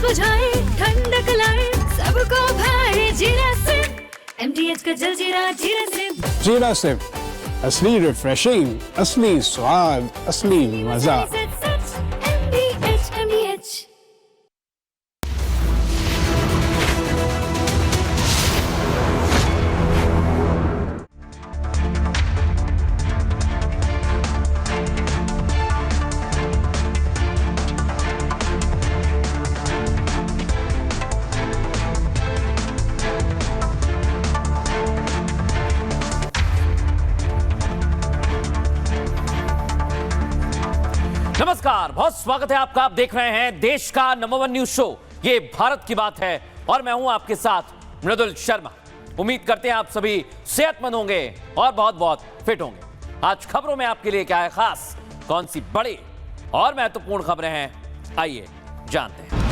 बुझाए, ठंडक लाए, सबको भाए जीरा सिप। MTH का जलजीरा जीरा सिप। जीरा सिप, असली रिफ्रेशिंग, असली स्वाद, असली मजा। MTH। नमस्कार, बहुत स्वागत है आपका। आप देख रहे हैं देश का नंबर 1 न्यूज शो, ये भारत की बात है, और मैं हूं आपके साथ मृदुल शर्मा। उम्मीद करते हैं आप सभी सेहतमंद होंगे और बहुत बहुत फिट होंगे। आज खबरों में आपके लिए क्या है खास, कौन सी बड़ी और महत्वपूर्ण खबरें हैं, आइए जानते हैं।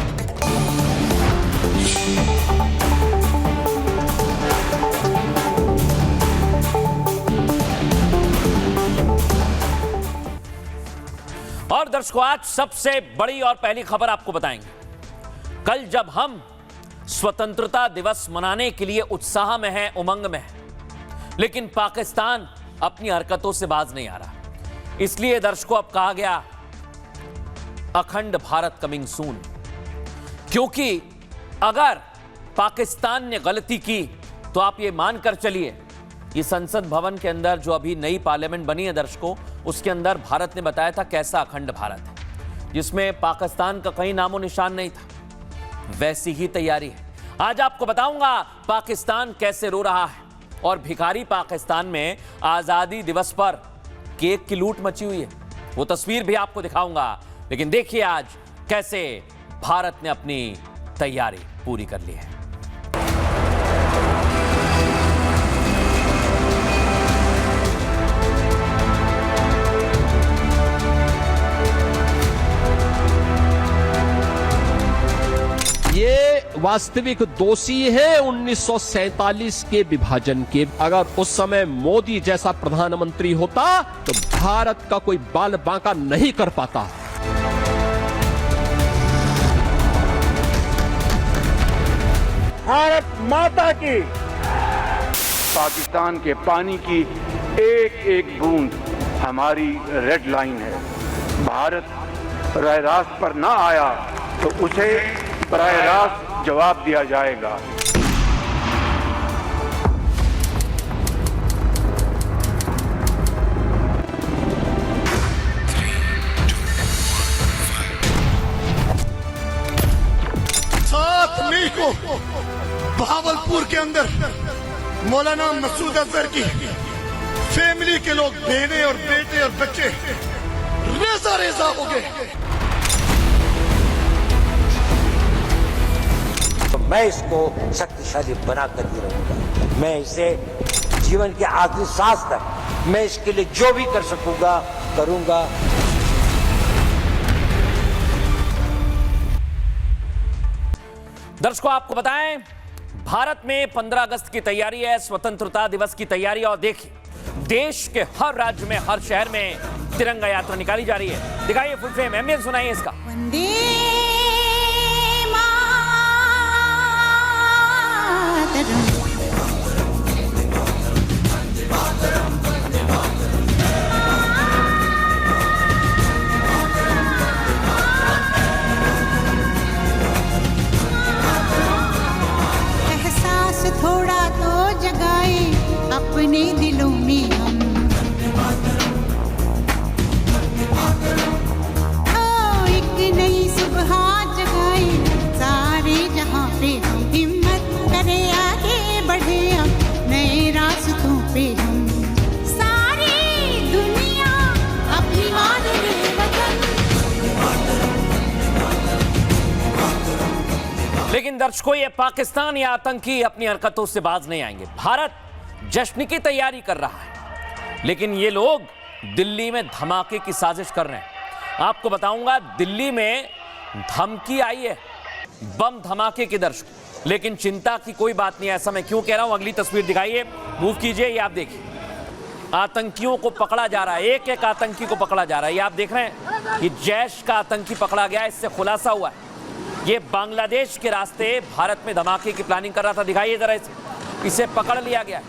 और दर्शकों, आज सबसे बड़ी और पहली खबर आपको बताएंगे। कल जब हम स्वतंत्रता दिवस मनाने के लिए उत्साह में हैं, उमंग में हैं, लेकिन पाकिस्तान अपनी हरकतों से बाज नहीं आ रहा। इसलिए दर्शकों, अब कहा गया अखंड भारत कमिंग सून, क्योंकि अगर पाकिस्तान ने गलती की तो आप ये मानकर चलिए, ये संसद भवन के अंदर जो अभी नई पार्लियामेंट बनी है दर्शकों, उसके अंदर भारत ने बताया था कैसा अखंड भारत है, जिसमें पाकिस्तान का कहीं नामो निशान नहीं था। वैसी ही तैयारी है। आज आपको बताऊंगा पाकिस्तान कैसे रो रहा है, और भिखारी पाकिस्तान में आजादी दिवस पर केक की लूट मची हुई है। वो तस्वीर भी आपको दिखाऊंगा, लेकिन देखिए आज कैसे भारत ने अपनी तैयारी पूरी कर ली है। ये वास्तविक दोषी है 1947 के विभाजन के। अगर उस समय मोदी जैसा प्रधानमंत्री होता तो भारत का कोई बाल बांका नहीं कर पाता। भारत माता की, पाकिस्तान के पानी की एक एक बूंद हमारी रेड लाइन है। भारत राह रास्त पर ना आया तो उसे बराह रास्त जवाब दिया जाएगा। सात मई को भावलपुर के अंदर मौलाना मसूद अजहर की फैमिली के लोग, बहनें और बेटे और बच्चे रेजा रेजा हो गए। मैं इसको शक्तिशाली बनाकर ही रहूंगा। मैं इसे जीवन के आखिरी सांस तक मैं इसके लिए जो भी कर सकूंगा करूंगा। दर्शकों, आपको बताएं, भारत में 15 अगस्त की तैयारी है, स्वतंत्रता दिवस की तैयारी। और देखिए, देश के हर राज्य में, हर शहर में तिरंगा यात्रा निकाली जा रही है। दिखाइए फुल फ्रेम, एम्बियंस सुनाइए इसका। एहसास थोड़ा तो जगाए अपने दिलों में हम, एक नई सुबह जगाए सारे जहां पे हम। हिम्मत करे आगे बढ़े हम, नए रास्तों पे हम। सारी दुनिया अपनी मादरे वतन। लेकिन दर्शकों, ये पाकिस्तान या आतंकी अपनी हरकतों से बाज नहीं आएंगे। भारत जश्न की तैयारी कर रहा है, लेकिन ये लोग दिल्ली में धमाके की साजिश कर रहे हैं। आपको बताऊंगा, दिल्ली में धमकी आई है बम धमाके की दर्शक, लेकिन चिंता की कोई बात नहीं है। ऐसा मैं क्यों कह रहा हूं, अगली तस्वीर दिखाइए, मूव कीजिए, ये आप देखिए। आतंकियों को पकड़ा जा रहा है, एक एक आतंकी को पकड़ा जा रहा है। ये आप देख रहे हैं, ये जैश का आतंकी पकड़ा गया है, इससे खुलासा हुआ है ये बांग्लादेश के रास्ते भारत में धमाके की प्लानिंग कर रहा था। दिखाइए जरा इसे पकड़ लिया गया।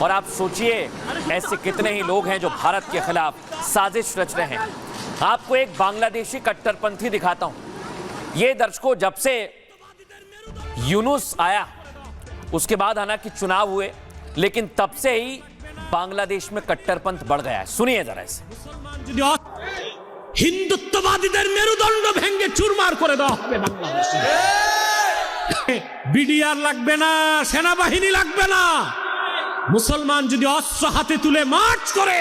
और आप सोचिए ऐसे कितने ही लोग हैं जो भारत के खिलाफ साजिश रच रहे हैं। आपको एक बांग्लादेशी कट्टरपंथी दिखाता हूं। ये दर्शकों, जब से यूनुस आया उसके बाद हालांकि चुनाव हुए, लेकिन तब से ही बांग्लादेश में कट्टरपंथ बढ़ गया है। सुनिए जरा इसे। হিন্দুত্ববাদীদের মেরুদণ্ড ভেঙে চুরমার করে দেওয়া হবে বাংলাদেশে। বিডিআর লাগবে না, সেনাবাহিনী লাগবে না। মুসলমান যদি অস্ত্র হাতে তুলে মার্চ করে,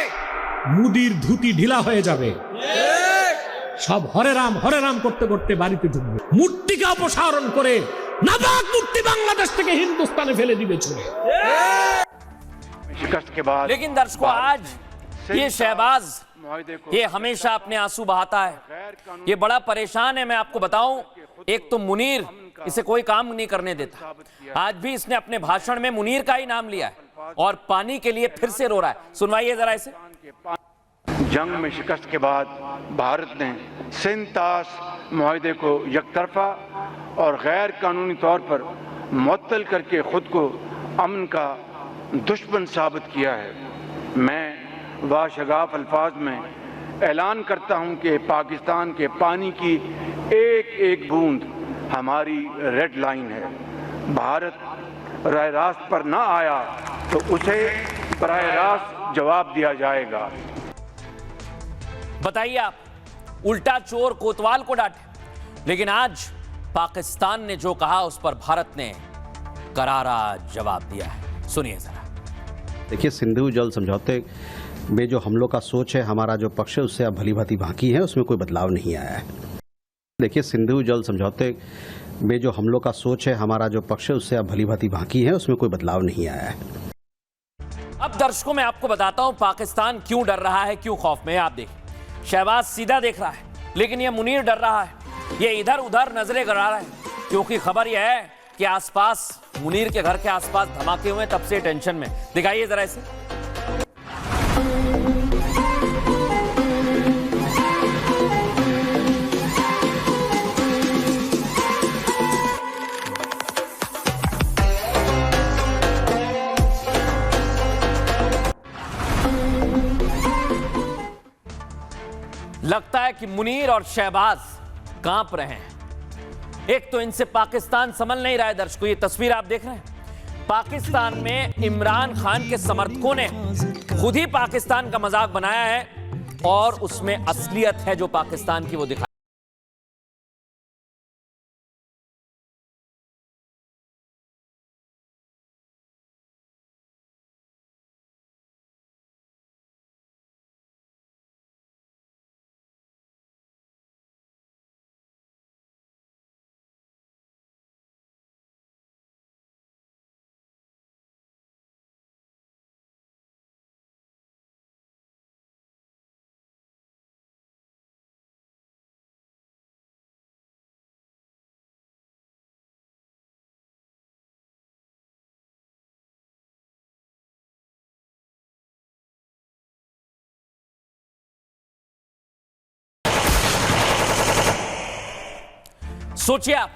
মুদির ধুতি ঢিলা হয়ে যাবে। সব হরে রাম করতে করতে বাড়িতে ঢুকবে। মূর্তিকে অপসারণ করে নাপাক মূর্তি বাংলাদেশ থেকে হিন্দুস্তানে ফেলে দিবে ছুঁড়ে। शिकस्त के बाद लेकिन दर्शकों, आज ये शहबाज ये हमेशा अपने आंसू बहाता है। ये बड़ा परेशान है। मैं आपको बताऊं, एक तो मुनीर इसे कोई काम नहीं करने देता। आज भी इसने अपने भाषण में मुनीर का ही नाम लिया है और पानी के लिए फिर से रो रहा है। सुनवाइए जरा इसे। जंग में शिकस्त के बाद भारत ने सिंतास मुआहदे को यकतरफा और गैर कानूनी तौर पर मुअत्तल करके खुद को अमन का दुश्मन साबित किया है। मैं वाशगाफ अल्फाज में ऐलान करता हूं कि पाकिस्तान के पानी की एक एक बूंद हमारी रेड लाइन है। भारत राह रास्त पर ना आया तो उसे बराह रास्त जवाब दिया जाएगा। बताइए आप, उल्टा चोर कोतवाल को डांटे, लेकिन आज पाकिस्तान ने जो कहा उस पर भारत ने करारा जवाब दिया है। सुनिए जरा। देखिए, सिंधु जल समझौते में जो हम लोग का सोच है, हमारा जो पक्ष है, उससे अब भली भांति बाकी है, उसमें कोई बदलाव नहीं आया है। देखिए, सिंधु जल समझौते में जो हम लोग का सोच है, हमारा जो पक्ष है, उससे अब भली भांति बाकी है, उसमें कोई बदलाव नहीं आया है। अब दर्शकों, मैं आपको बताता हूं पाकिस्तान क्यों डर रहा है, क्यों खौफ में है। आप देखिए, शहबाज सीधा देख रहा है, लेकिन यह मुनीर डर रहा है। ये इधर उधर नजरें गड़ा रहा है, क्योंकि खबर यह है कि आसपास, मुनीर के घर के आसपास धमाके हुए, तब से टेंशन में। दिखाइए जरा इसे। लगता है कि मुनीर और शहबाज कांप रहे हैं। एक तो इनसे पाकिस्तान संभल नहीं रहा है। दर्शकों, ये तस्वीर आप देख रहे हैं, पाकिस्तान में इमरान खान के समर्थकों ने खुद ही पाकिस्तान का मजाक बनाया है और उसमें असलियत है जो पाकिस्तान की, वो दिखा। सोचिए आप,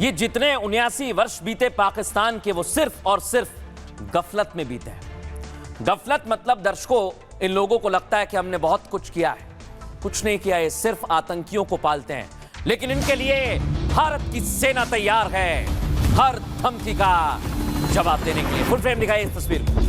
ये जितने 79 वर्ष बीते पाकिस्तान के, वो सिर्फ और सिर्फ गफलत में बीते हैं। गफलत मतलब दर्शकों, इन लोगों को लगता है कि हमने बहुत कुछ किया है। कुछ नहीं किया, ये सिर्फ आतंकियों को पालते हैं। लेकिन इनके लिए भारत की सेना तैयार है हर धमकी का जवाब देने के लिए। फुल फ्रेम दिखाइए इस तस्वीर को।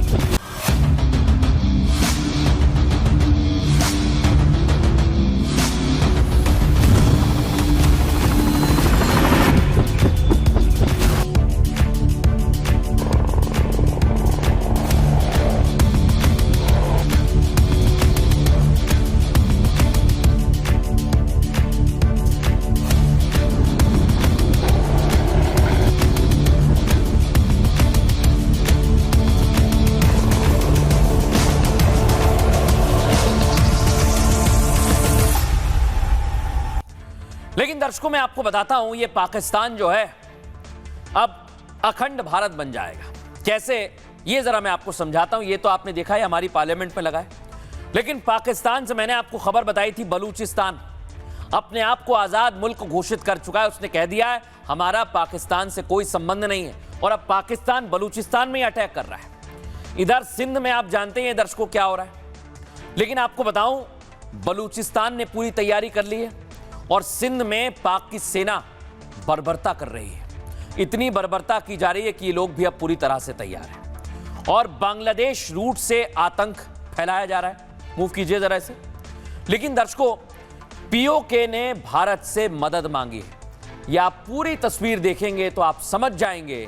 लेकिन दर्शकों, मैं आपको बताता हूं, ये पाकिस्तान जो है अब अखंड भारत बन जाएगा। कैसे, ये जरा मैं आपको समझाता हूं। ये तो आपने देखा है हमारी पार्लियामेंट में लगा है, लेकिन पाकिस्तान से मैंने आपको खबर बताई थी बलूचिस्तान। अपने आप को आजाद मुल्क घोषित कर चुका है। उसने कह दिया है हमारा पाकिस्तान से कोई संबंध नहीं है, और अब पाकिस्तान बलूचिस्तान में अटैक कर रहा है। इधर सिंध में आप जानते हैं दर्शकों क्या हो रहा है, लेकिन आपको बताऊं बलूचिस्तान ने पूरी तैयारी कर ली है और सिंध में पाक की सेना बर्बरता कर रही है। इतनी बर्बरता की जा रही है कि ये लोग भी अब पूरी तरह से तैयार हैं और बांग्लादेश रूट से आतंक फैलाया जा रहा है। मूव कीजिए जरा इसे। लेकिन दर्शकों, पीओके ने भारत से मदद मांगी है। या आप पूरी तस्वीर देखेंगे तो आप समझ जाएंगे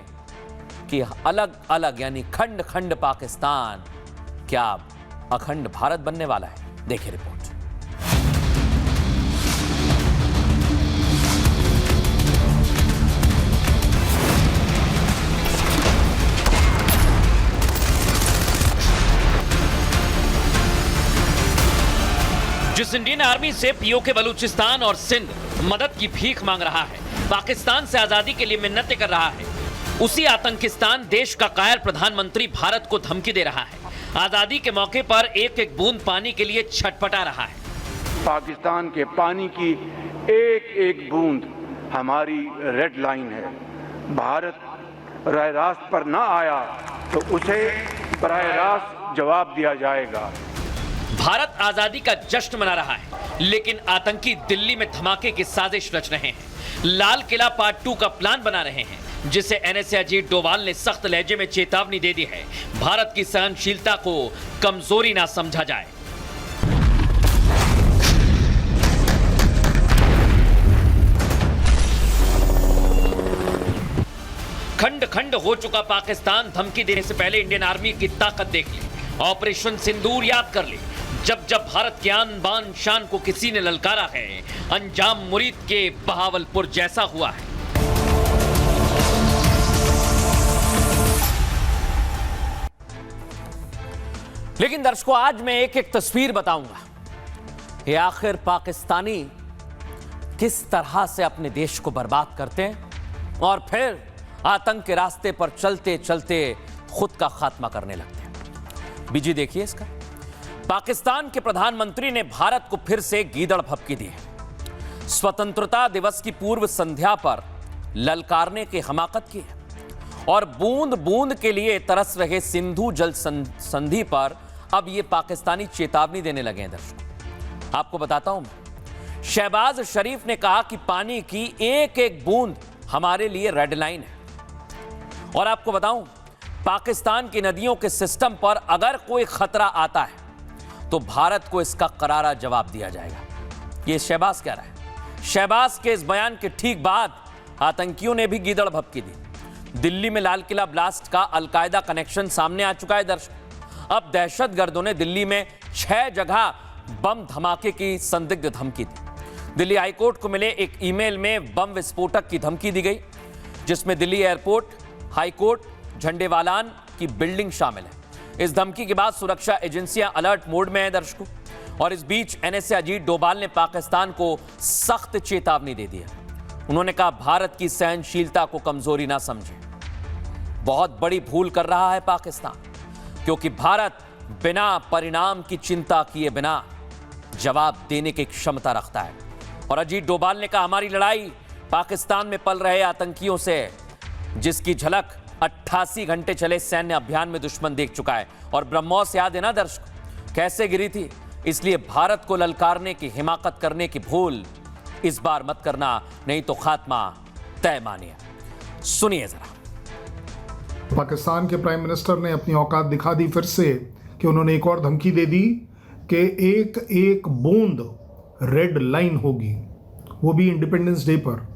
कि अलग अलग यानी खंड खंड पाकिस्तान क्या अखंड भारत बनने वाला है। देखिए रिपोर्ट। जिस इंडियन आर्मी से पीओके बलूचिस्तान और सिंध मदद की भीख मांग रहा है, पाकिस्तान से आजादी के लिए मिन्नतें कर रहा है, उसी आतंकिस्तान देश का कायर प्रधानमंत्री भारत को धमकी दे रहा है। आजादी के मौके पर एक एक बूंद पानी के लिए छटपटा रहा है। पाकिस्तान के पानी की एक एक बूंद हमारी रेड लाइन है। भारत राह रास्त पर ना आया तो उसे बराह रास्त जवाब दिया जाएगा। भारत आजादी का जश्न मना रहा है, लेकिन आतंकी दिल्ली में धमाके की साजिश रच रहे हैं। लाल किला पार्ट 2 का प्लान बना रहे हैं, जिसे एनएसए अजीत डोभाल ने सख्त लहजे में चेतावनी दे दी है। भारत की सहनशीलता को कमजोरी ना समझा जाए। खंड खंड हो चुका पाकिस्तान धमकी देने से पहले इंडियन आर्मी की ताकत देख ले। ऑपरेशन सिंदूर याद कर ले। जब जब भारत के आन बान शान को किसी ने ललकारा है, अंजाम मुरीद के बहावलपुर जैसा हुआ है। लेकिन दर्शकों, आज मैं एक एक तस्वीर बताऊंगा कि आखिर पाकिस्तानी किस तरह से अपने देश को बर्बाद करते हैं और फिर आतंक के रास्ते पर चलते चलते खुद का खात्मा करने लगते हैं। बीजी देखिए इसका। पाकिस्तान के प्रधानमंत्री ने भारत को फिर से गीदड़ भभकी दी है। स्वतंत्रता दिवस की पूर्व संध्या पर ललकारने की हमाकत की है और बूंद बूंद के लिए तरस रहे सिंधु जल संधि पर अब ये पाकिस्तानी चेतावनी देने लगे हैं। दर्शकों, आपको बताता हूं मैं, शहबाज शरीफ ने कहा कि पानी की एक एक बूंद हमारे लिए रेड लाइन है। और आपको बताऊं, पाकिस्तान की नदियों के सिस्टम पर अगर कोई खतरा आता है तो भारत को इसका करारा जवाब दिया जाएगा। ये शहबाज कह रहा है। शहबाज के इस बयान के ठीक बाद आतंकियों ने भी गीदड़ भभकी दी। दिल्ली में लाल किला ब्लास्ट का अलकायदा कनेक्शन सामने आ चुका है। दर्शक, अब दहशतगर्दों ने दिल्ली में 6 जगह बम धमाके की संदिग्ध धमकी दी। दिल्ली हाईकोर्ट को मिले एक ईमेल में बम विस्फोटक की धमकी दी गई, जिसमें दिल्ली एयरपोर्ट, हाईकोर्ट, झंडेवालान की बिल्डिंग शामिल है। इस धमकी के बाद सुरक्षा एजेंसियां अलर्ट मोड में हैं दर्शकों। और इस बीच एनएसए अजीत डोभाल ने पाकिस्तान को सख्त चेतावनी दे दी है। उन्होंने कहा भारत की सहनशीलता को कमजोरी ना समझे। बहुत बड़ी भूल कर रहा है पाकिस्तान, क्योंकि भारत बिना परिणाम की चिंता किए बिना जवाब देने की क्षमता रखता है। और अजीत डोभाल ने कहा हमारी लड़ाई पाकिस्तान में पल रहे आतंकियों से, जिसकी झलक 88 घंटे चले सैन्य अभियान में दुश्मन देख चुका है। और ब्रह्मोस याद है ना दर्शक, कैसे गिरी थी। इसलिए भारत को ललकारने की हिमाकत करने की भूल इस बार मत करना, नहीं तो खात्मा तय मानिए। सुनिए जरा। पाकिस्तान के प्राइम मिनिस्टर ने अपनी औकात दिखा दी फिर से कि उन्होंने एक और धमकी दे दी कि एक एक बूंद रेड लाइन होगी, वो भी इंडिपेंडेंस डे पर।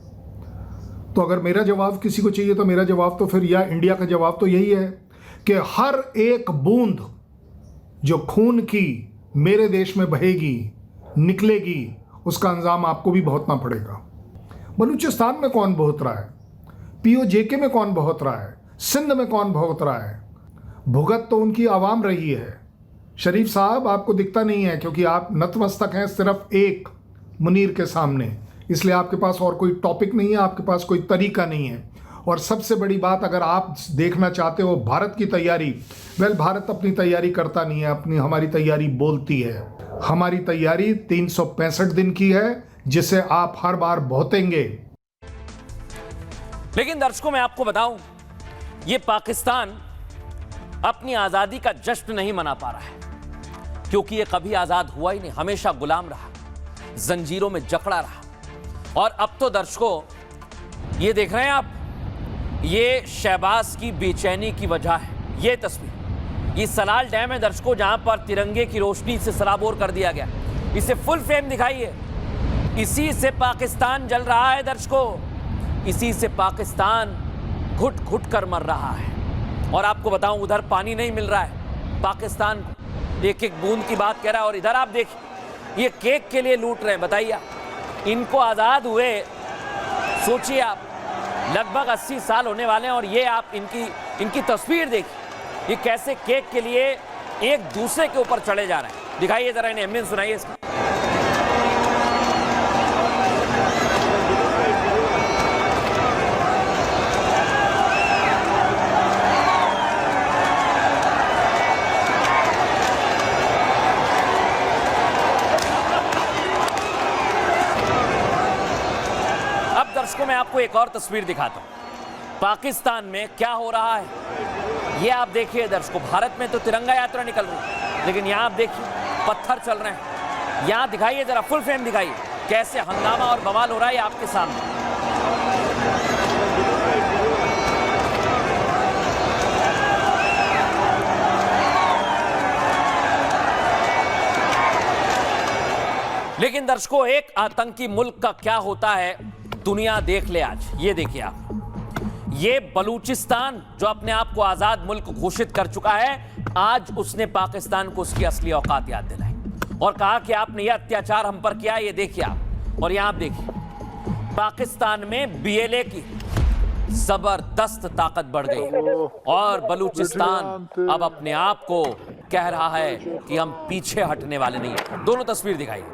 तो अगर मेरा जवाब किसी को चाहिए तो मेरा जवाब तो फिर, या इंडिया का जवाब तो यही है कि हर एक बूंद जो खून की मेरे देश में बहेगी, निकलेगी, उसका अंजाम आपको भी भुगतना पड़ेगा। बलूचिस्तान में कौन भुगत रहा है? पीओजेके में कौन भुगत रहा है? सिंध में कौन भुगत रहा है? भुगत तो उनकी आवाम रही है। शरीफ साहब, आपको दिखता नहीं है क्योंकि आप नतमस्तक हैं सिर्फ एक मुनीर के सामने, इसलिए आपके पास और कोई टॉपिक नहीं है, आपके पास कोई तरीका नहीं है। और सबसे बड़ी बात, अगर आप देखना चाहते हो भारत की तैयारी, भारत अपनी तैयारी करता नहीं है, हमारी तैयारी बोलती है। हमारी तैयारी 365 दिन की है, जिसे आप हर बार बहुतेंगे। लेकिन दर्शकों, मैं आपको बताऊं, ये पाकिस्तान अपनी आजादी का जश्न नहीं मना पा रहा है, क्योंकि ये कभी आजाद हुआ ही नहीं, हमेशा गुलाम रहा, जंजीरों में जकड़ा रहा। और अब तो दर्शकों, ये देख रहे हैं आप, ये शहबाज की बेचैनी की वजह है। ये तस्वीर, ये सलाल डैम है दर्शकों, जहां पर तिरंगे की रोशनी से सराबोर कर दिया गया। इसे फुल फ्रेम दिखाइए। इसी से पाकिस्तान जल रहा है दर्शकों, इसी से पाकिस्तान घुट घुट कर मर रहा है। और आपको बताऊं, उधर पानी नहीं मिल रहा है पाकिस्तान को, एक एक बूंद की बात कह रहा है। और इधर आप देखिए, ये केक के लिए लूट रहे हैं। बताइए, इनको आज़ाद हुए सोचिए आप, लगभग 80 साल होने वाले हैं, और ये आप इनकी तस्वीर देखिए, ये कैसे केक के लिए एक दूसरे के ऊपर चढ़े जा रहे हैं। दिखाइए जरा, इन्हें एम्बियंस सुनाइए इसका। दर्शकों, मैं आपको एक और तस्वीर दिखाता हूं, पाकिस्तान में क्या हो रहा है। ये आप देखिए दर्शकों, भारत में तो तिरंगा यात्रा निकल रही है, लेकिन यहां आप देखिए पत्थर चल रहे हैं। यहां दिखाइए जरा, फुल फ्रेम दिखाइए, कैसे हंगामा और बवाल हो रहा है आपके सामने। लेकिन दर्शकों, एक आतंकी मुल्क का क्या होता है दुनिया देख ले आज। ये देखिए आप, ये बलूचिस्तान जो अपने आप को आजाद मुल्क घोषित कर चुका है, आज उसने पाकिस्तान को उसकी असली औकात याद दिलाई और कहा कि आपने ये अत्याचार हम पर किया। ये देखिए आप, और यहां आप देखिए, पाकिस्तान में बीएलए की जबरदस्त ताकत बढ़ गई और बलूचिस्तान अब अपने आप को कह रहा है कि हम पीछे हटने वाले नहीं हैं। दोनों तस्वीर दिखाइए।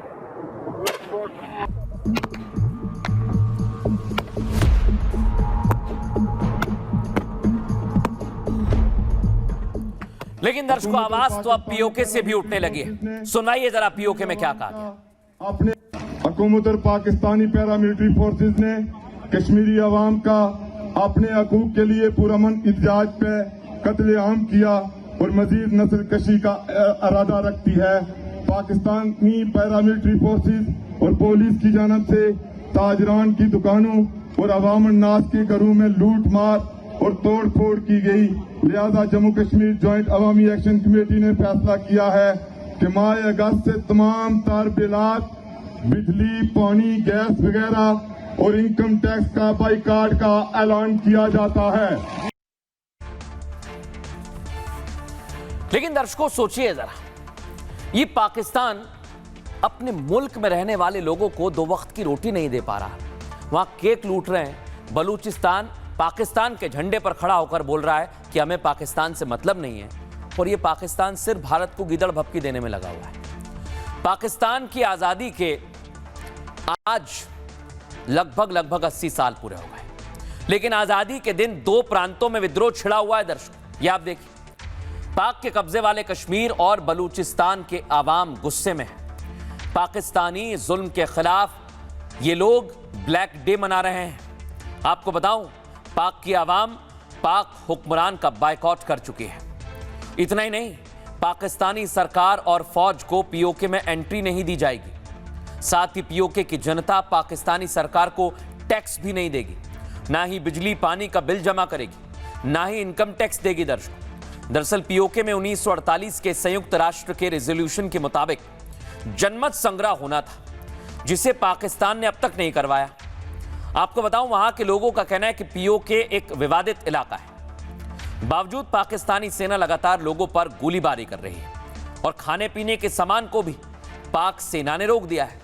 लेकिन दर्शकों, आवाज तो अब पीओके से भी उठने लगी है। सुनाइए जरा पीओके में क्या कहा गया। अपने हुकूमत और पाकिस्तानी पैरामिलिट्री फोर्सेस ने कश्मीरी अवाम का अपने हकूक के लिए पुरअमन इत्जाज पे कत्लेआम किया और मजीद नस्ल कशी का इरादा रखती है। पाकिस्तानी पैरामिलिट्री फोर्सेस और पुलिस की जानब से ताजरान की दुकानों और अवाम नास के घरों में लूट मार और तोड़ फोड़ की गई। लिहाजा जम्मू कश्मीर ज्वाइंट अवामी एक्शन कमेटी ने फैसला किया है कि माह अगस्त से तमाम तार बिलात, बिजली, पानी, गैस वगैरह और इनकम टैक्स का बाइकाट का ऐलान किया जाता है। लेकिन दर्शकों, सोचिए जरा, ये पाकिस्तान अपने मुल्क में रहने वाले लोगों को 2 वक्त की रोटी नहीं दे पा रहा, वहां केक लूट रहे हैं। बलूचिस्तान पाकिस्तान के झंडे पर खड़ा होकर बोल रहा है कि हमें पाकिस्तान से मतलब नहीं है, और ये पाकिस्तान सिर्फ भारत को गीदड़ भपकी देने में लगा हुआ है। पाकिस्तान की आजादी के आज लगभग 80 साल पूरे हो गए, लेकिन आजादी के दिन 2 प्रांतों में विद्रोह छिड़ा हुआ है दर्शकों। ये आप देखिए, पाक के कब्जे वाले कश्मीर और बलूचिस्तान के आवाम गुस्से में है। पाकिस्तानी जुल्म के खिलाफ ये लोग ब्लैक डे मना रहे हैं। आपको बताऊं, पाक की आवाम पाक हुक्मरान का बायकॉट कर चुकी है। इतना ही नहीं, पाकिस्तानी सरकार और फौज को पीओके में एंट्री नहीं दी जाएगी। साथ ही पीओके की जनता पाकिस्तानी सरकार को टैक्स भी नहीं देगी, ना ही बिजली पानी का बिल जमा करेगी, ना ही इनकम टैक्स देगी। दरअसल पीओके में 1948 के संयुक्त राष्ट्र के रेजोल्यूशन के मुताबिक जनमत संग्रह होना था, जिसे पाकिस्तान ने अब तक नहीं करवाया। आपको बताऊं, वहां के लोगों का कहना है कि पीओके एक विवादित इलाका है। बावजूद पाकिस्तानी सेना लगातार लोगों पर गोलीबारी कर रही है और खाने पीने के सामान को भी पाक सेना ने रोक दिया है।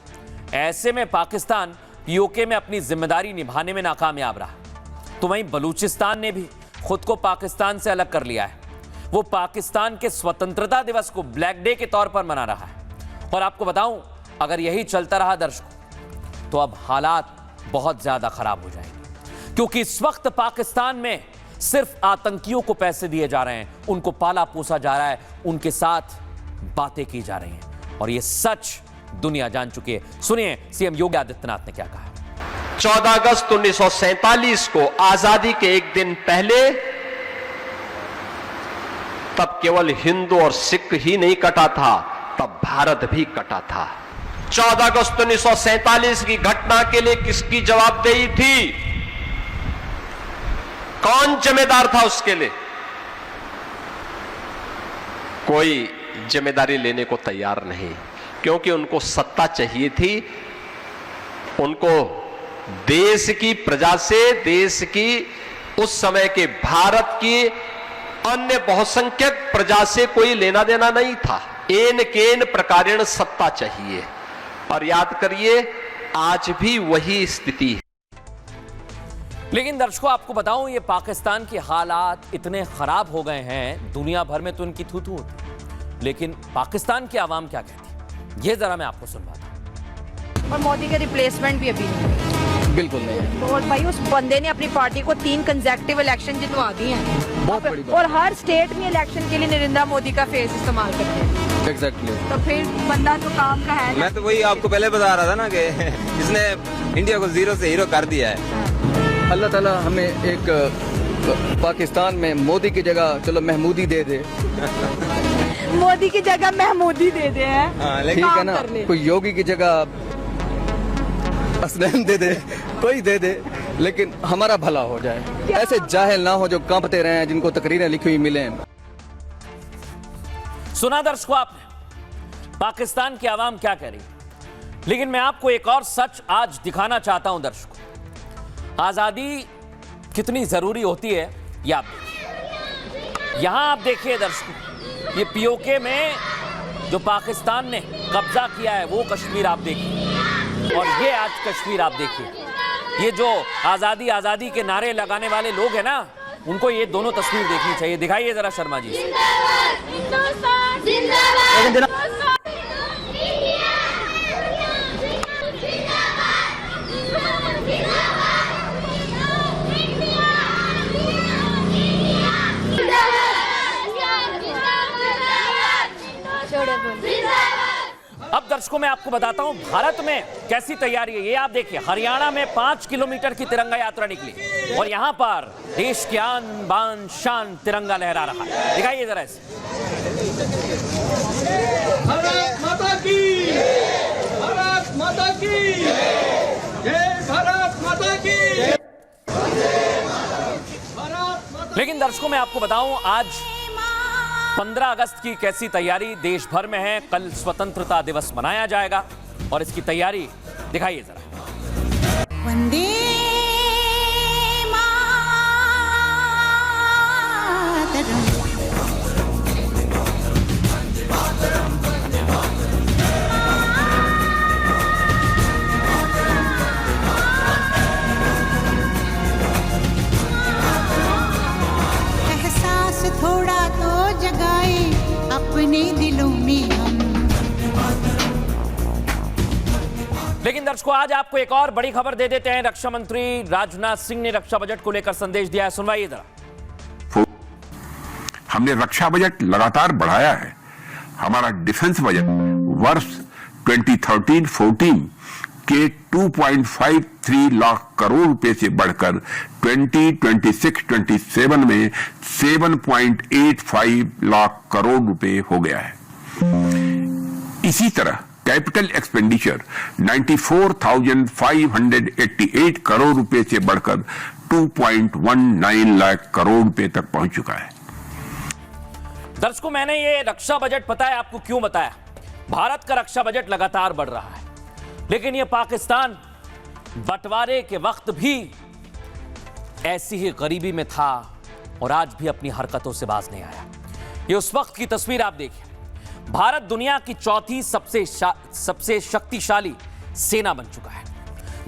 ऐसे में पाकिस्तान पीओके में अपनी जिम्मेदारी निभाने में नाकामयाब रहा। तो वहीं बलूचिस्तान ने भी खुद को पाकिस्तान से अलग कर लिया है। वो पाकिस्तान के स्वतंत्रता दिवस को ब्लैक डे के तौर पर मना रहा है। और आपको बताऊं, अगर यही चलता रहा दर्शकों, तो अब हालात बहुत ज्यादा खराब हो जाएंगे, क्योंकि इस वक्त पाकिस्तान में सिर्फ आतंकियों को पैसे दिए जा रहे हैं, उनको पाला पोसा जा रहा है, उनके साथ बातें की जा रही हैं। और यह सच दुनिया जान चुकी है। सुनिए सीएम योगी आदित्यनाथ ने क्या कहा। 14 अगस्त 1947 को आजादी के एक दिन पहले तब केवल हिंदू और सिख ही नहीं कटा था, तब भारत भी कटा था। 14 अगस्त 1947 की घटना के लिए किसकी जवाबदेही थी? कौन जिम्मेदार था उसके लिए? कोई जिम्मेदारी लेने को तैयार नहीं, क्योंकि उनको सत्ता चाहिए थी। उनको देश की प्रजा से, देश की उस समय के भारत की अन्य बहुसंख्यक प्रजा से कोई लेना देना नहीं था। एन केन प्रकारेण सत्ता चाहिए। और याद करिए, आज भी वही स्थिति है। लेकिन दर्शकों, आपको बताऊं, ये पाकिस्तान के हालात इतने खराब हो गए हैं, दुनिया भर में तो उनकी थू-थू होती, लेकिन पाकिस्तान की आवाम क्या कहती है, ये जरा मैं आपको सुनवाता हूं। और मोदी का रिप्लेसमेंट भी अभी नहीं, बिल्कुल नहीं। और भाई उस बंदे ने अपनी पार्टी को 3 कंसेक्यूटिव इलेक्शन जितवा दिए हैं, और हर स्टेट में इलेक्शन के लिए नरेंद्र मोदी का फेस इस्तेमाल करते हैं। एग्जैक्टली। तो फिर बंदा तो काम का है। मैं तो वही आपको पहले बता रहा था ना कि जिसने इंडिया को जीरो से हीरो कर दिया है। अल्लाह ताला हमें एक पाकिस्तान में मोदी की जगह चलो महमूदी दे दे। मोदी की जगह महमूदी दे दे है, ठीक है ना। कोई योगी की जगह असलैन दे दे, कोई दे दे, लेकिन हमारा भला हो जाए। ऐसे जाहिल ना हो जो कांपते रहे, जिनको तकरीरें लिखी हुई मिले। सुना दर्शकों आपने पाकिस्तान की आवाम क्या कह रही है, लेकिन मैं आपको एक और सच आज दिखाना चाहता हूं दर्शकों। आजादी कितनी जरूरी होती है ये आप देखिए। यहां आप देखिए दर्शकों, ये पीओके में जो पाकिस्तान ने कब्जा किया है वो कश्मीर आप देखिए, और ये आज कश्मीर आप देखिए। ये जो आजादी आजादी के नारे लगाने वाले लोग हैं ना, उनको ये दोनों तस्वीर देखनी चाहिए। दिखाइए जरा शर्मा जी। अब दर्शकों मैं आपको बताता हूं भारत में कैसी तैयारी है। ये आप देखिए, हरियाणा में 5 किलोमीटर की तिरंगा यात्रा निकली और यहां पर देश की आन बान शान तिरंगा लहरा रहा है। दिखाइए जरा इसे। भारत माता की, भारत माता की, जय भारत माता की। लेकिन दर्शकों मैं आपको बताऊं, आज 15 अगस्त की कैसी तैयारी देश भर में है। कल स्वतंत्रता दिवस मनाया जाएगा और इसकी तैयारी दिखाइए जरा। वंदे एहसास थोड़ा तो जगाए अपने दिलों में हम। लेकिन दर्शकों आज आपको एक और बड़ी खबर दे देते हैं। रक्षा मंत्री राजनाथ सिंह ने रक्षा बजट को लेकर संदेश दिया है, सुनवाइए जरा। हमने रक्षा बजट लगातार बढ़ाया है। हमारा डिफेंस बजट वर्ष 2013-14 के 2.53 लाख करोड़ रुपए से बढ़कर 2026-27 में 7.85 लाख करोड़ रुपए हो गया है। इसी तरह कैपिटल एक्सपेंडिचर 94,588 करोड़ रुपए से बढ़कर 2.19 लाख करोड़ रुपए तक पहुंच चुका है। दर्शकों मैंने ये रक्षा बजट पता है आपको क्यों बताया। भारत का रक्षा बजट लगातार बढ़ रहा है, लेकिन ये पाकिस्तान बंटवारे के वक्त भी ऐसी ही गरीबी में था और आज भी अपनी हरकतों से बाज नहीं आया। ये उस वक्त की तस्वीर आप देखिए। भारत दुनिया की चौथी सबसे शक्तिशाली सेना बन चुका है।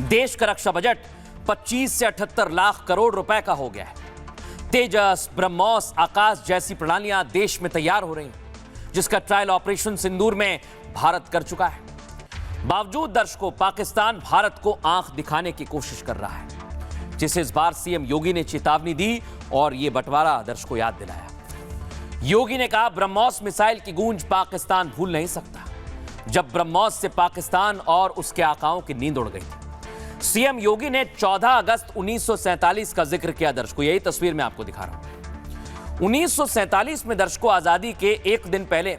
देश का रक्षा बजट 25 से 78 लाख करोड़ रुपए का हो गया है। तेजस, ब्रह्मोस, आकाश जैसी प्रणालियां देश में तैयार हो रही हैं, जिसका ट्रायल ऑपरेशन सिंदूर में भारत कर चुका है। बावजूद दर्शकों पाकिस्तान भारत को आंख दिखाने की कोशिश कर रहा है, जिसे इस बार सीएम योगी ने चेतावनी दी और यह बंटवारा दर्शकों याद दिलाया। योगी ने कहा ब्रह्मोस मिसाइल की गूंज पाकिस्तान भूल नहीं सकता। जब ब्रह्मोस से पाकिस्तान और उसके आकाओं की नींद उड़ गई थी। सीएम योगी ने 14 अगस्त 1947 का जिक्र किया। दर्शकों, यही तस्वीर मैं आपको दिखा रहा हूं। 1947 में दर्शकों, आजादी के एक दिन पहले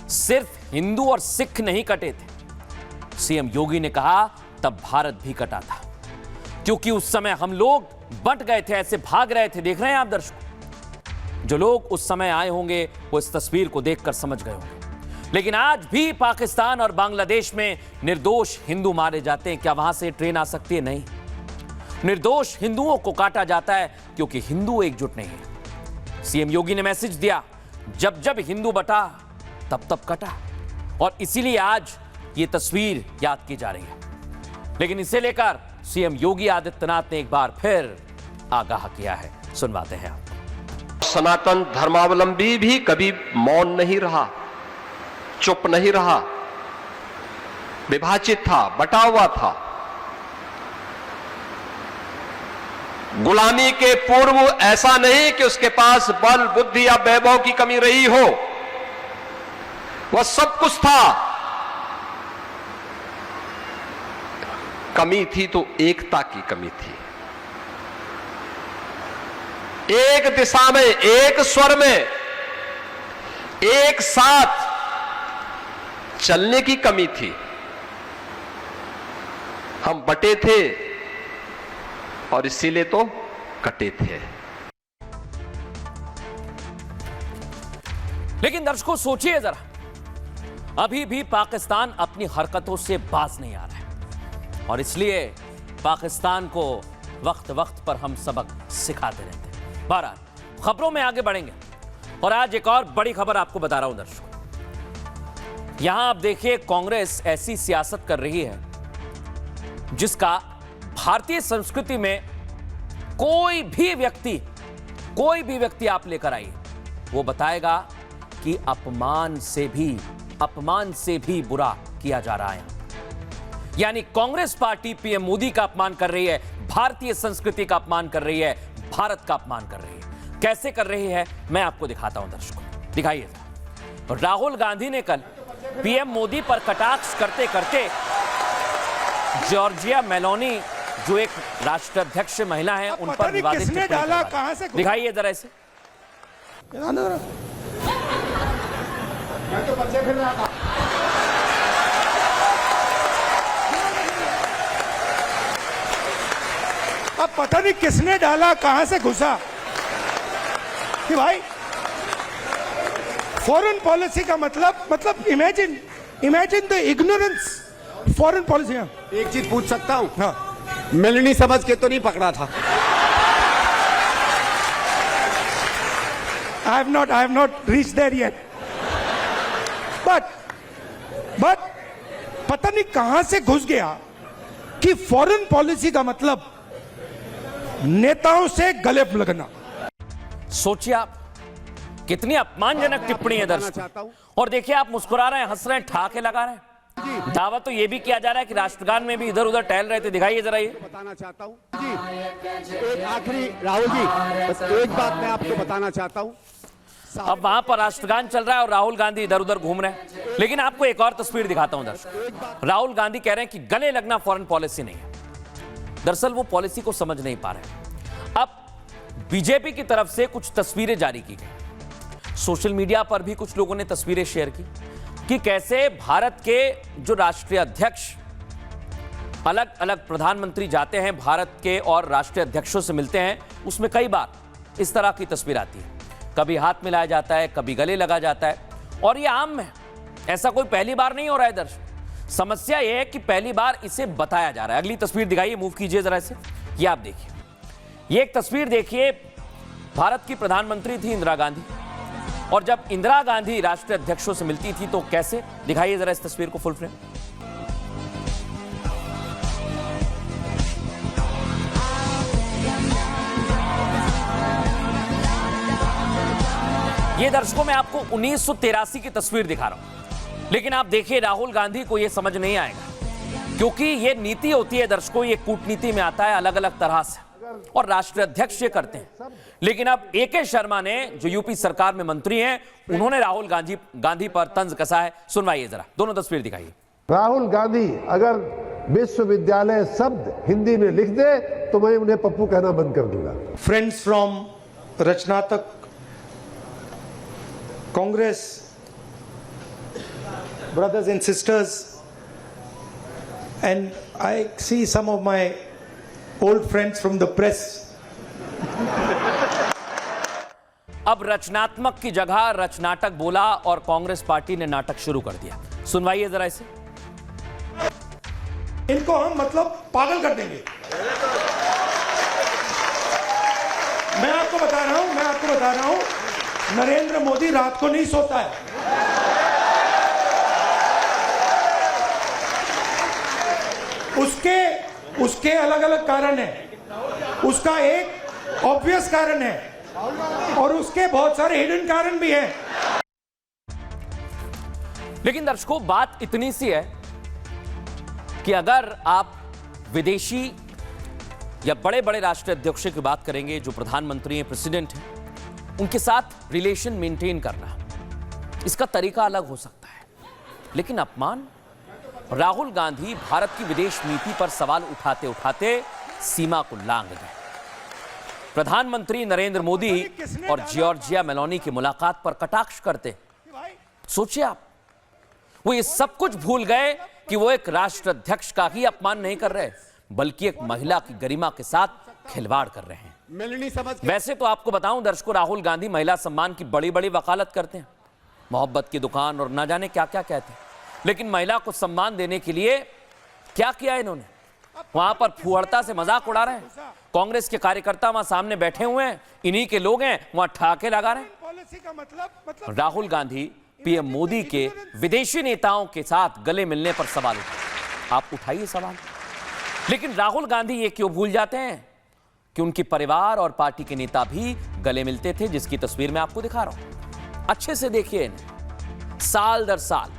सिर्फ हिंदू और सिख नहीं कटे थे। सीएम योगी ने कहा तब भारत भी कटा था, क्योंकि उस समय हम लोग बंट गए थे, ऐसे भाग रहे थे। देख रहे हैं आप दर्शकों, जो लोग उस समय आए होंगे वो इस तस्वीर को देखकर समझ गए होंगे। लेकिन आज भी पाकिस्तान और बांग्लादेश में निर्दोष हिंदू मारे जाते हैं। क्या वहां से ट्रेन आ सकती है? नहीं। निर्दोष हिंदुओं को काटा जाता है क्योंकि हिंदू एकजुट नहीं है। सीएम योगी ने मैसेज दिया, जब जब हिंदू बटा तब तब कटा, और इसीलिए आज ये तस्वीर याद की जा रही है। लेकिन इसे लेकर सीएम योगी आदित्यनाथ ने एक बार फिर आगाह किया है। सुनवाते हैं आप। सनातन धर्मावलंबी भी कभी मौन नहीं रहा, चुप नहीं रहा, विभाजित था, बटा हुआ था। गुलामी के पूर्व ऐसा नहीं कि उसके पास बल, बुद्धि या वैभव की कमी रही हो, वह सब कुछ था। कमी थी तो एकता की कमी थी। एक दिशा में, एक स्वर में, एक साथ चलने की कमी थी। हम बटे थे और इसीलिए तो कटे थे। लेकिन दर्शकों, सोचिए जरा, अभी भी पाकिस्तान अपनी हरकतों से बाज नहीं आ रहा है, और इसलिए पाकिस्तान को वक्त वक्त पर हम सबक सिखाते रहते हैं। बहरहाल, खबरों में आगे बढ़ेंगे, और आज एक और बड़ी खबर आपको बता रहा हूं दर्शकों। यहां आप देखिए, कांग्रेस ऐसी सियासत कर रही है जिसका भारतीय संस्कृति में कोई भी व्यक्ति आप लेकर आइए, वो बताएगा कि अपमान से भी बुरा किया जा रहा है। यानी कांग्रेस पार्टी पीएम मोदी का अपमान कर रही है, भारतीय संस्कृति का अपमान कर रही है, भारत का अपमान कर रही है। कैसे कर रही है, मैं आपको दिखाता हूं दर्शकों, दिखाइए। राहुल गांधी ने कल पीएम मोदी पर कटाक्ष करते करते जॉर्जिया मेलोनी, जो एक राष्ट्राध्यक्ष महिला है, उन पर विवादित टिप्पणी डाला। कहां से दिखाइए जरा इसे। मैं तो बच्चे फिर रहा था। अब पता नहीं किसने डाला, कहां से घुसा कि भाई फॉरेन पॉलिसी का मतलब imagine the ignorance foreign policy. एक चीज पूछ सकता हूं? हाँ। मिलनी समझ के तो नहीं पकड़ा था? I have not reached there yet. But पता नहीं कहां से घुस गया कि फॉरेन पॉलिसी का मतलब नेताओं से गले लगना। सोचिए आप, कितनी अपमानजनक टिप्पणी है दर्शकों। और देखिए, आप मुस्कुरा रहे हैं, हंस रहे हैं, ठहाके लगा रहे हैं। दावा तो यह भी किया जा रहा है कि राष्ट्रगान में भी इधर उधर टहल रहे थे। दिखाइए जरा ये। बताना चाहता हूं जी, एक आखिरी, राहुल जी, बस एक बात मैं आपको बताना चाहता हूं। अब वहां पर राष्ट्रगान चल रहा है और राहुल गांधी इधर उधर घूम रहे हैं। लेकिन आपको एक और तस्वीर दिखाता हूं दर्शकों। राहुल गांधी कह रहे हैं कि गले लगना फॉरेन पॉलिसी नहीं है। दरअसल वो पॉलिसी को समझ नहीं पा रहे। अब बीजेपी की तरफ से कुछ तस्वीरें जारी की गई, सोशल मीडिया पर भी कुछ लोगों ने तस्वीरें शेयर की कि कैसे भारत के जो राष्ट्रीय अध्यक्ष, अलग अलग प्रधानमंत्री जाते हैं भारत के और राष्ट्रीय अध्यक्षों से मिलते हैं, उसमें कई बार इस तरह की तस्वीर आती है। कभी हाथ मिलाया जाता है, कभी गले लगा जाता है, और ये आम है, ऐसा कोई पहली बार नहीं हो रहा है दर्शक। समस्या यह है कि पहली बार इसे बताया जा रहा है। अगली तस्वीर दिखाइए, मूव कीजिए जरा इसे। ये आप देखिए, ये एक तस्वीर देखिए। भारत की प्रधानमंत्री थी इंदिरा गांधी, और जब इंदिरा गांधी राष्ट्रीय अध्यक्षों से मिलती थी तो कैसे, दिखाइए जरा इस तस्वीर को फुल फ्रेम। ये दर्शकों, मैं आपको 1983 की तस्वीर दिखा रहा हूं। लेकिन आप देखिए, राहुल गांधी को यह समझ नहीं आएगा, क्योंकि यह नीति होती है दर्शकों, ये कूटनीति में आता है अलग अलग तरह से। और राष्ट्रीय अध्यक्ष ये करते हैं। लेकिन अब AK शर्मा ने, जो यूपी सरकार में मंत्री हैं, उन्होंने राहुल गांधी पर तंज कसा है। सुनवाइए जरा, दोनों तस्वीर दिखाइए। राहुल गांधी अगर विश्वविद्यालय शब्द हिंदी में लिख दे तो मैं उन्हें पप्पू कहना बंद कर दूंगा। फ्रेंड्स फ्रॉम रचनातक Congress, brothers and sisters, and I see some of my old friends from the press. अब रचनात्मक की जगह रचनाटक बोला और कांग्रेस पार्टी ने नाटक शुरू कर दिया। सुनवाइए जरा इसे। इनको हम मतलब पागल कर देंगे। मैं आपको बता रहा हूं, नरेंद्र मोदी रात को नहीं सोता है। उसके अलग अलग कारण है। उसका एक ऑब्वियस कारण है और उसके बहुत सारे हिडन कारण भी हैं। लेकिन दर्शकों, बात इतनी सी है कि अगर आप विदेशी या बड़े बड़े राष्ट्रीय अध्यक्षों की बात करेंगे, जो प्रधानमंत्री हैं, प्रेसिडेंट हैं, उनके साथ रिलेशन मेंटेन करना, इसका तरीका अलग हो सकता है। लेकिन अपमान, राहुल गांधी भारत की विदेश नीति पर सवाल उठाते उठाते सीमा को लांघ गए। प्रधानमंत्री नरेंद्र मोदी और जॉर्जिया मेलोनी की मुलाकात पर कटाक्ष करते। सोचिए आप, वो ये सब कुछ भूल गए कि वो एक राष्ट्राध्यक्ष का ही अपमान नहीं कर रहे, बल्कि एक महिला की गरिमा के साथ खिलवाड़ कर रहे हैं। वैसे तो आपको बताऊं दर्शकों, राहुल गांधी महिला सम्मान की बड़ी बड़ी वकालत करते हैं, मोहब्बत की दुकान और ना जाने क्या क्या कहते हैं। लेकिन महिला को सम्मान देने के लिए क्या किया इन्होंने? वहां पर फुहड़ता से मजाक उड़ा रहे हैं। कांग्रेस के कार्यकर्ता वहां सामने बैठे हुए हैं, इन्हीं के लोग हैं, वहां ठाके लगा रहे हैं। राहुल गांधी पीएम मोदी के विदेशी नेताओं के साथ गले मिलने पर सवाल उठाए। आप उठाइए सवाल। लेकिन राहुल गांधी ये क्यों भूल जाते हैं कि उनके परिवार और पार्टी के नेता भी गले मिलते थे, जिसकी तस्वीर मैं आपको दिखा रहा हूं। अच्छे से देखिए इन्हें, साल दर साल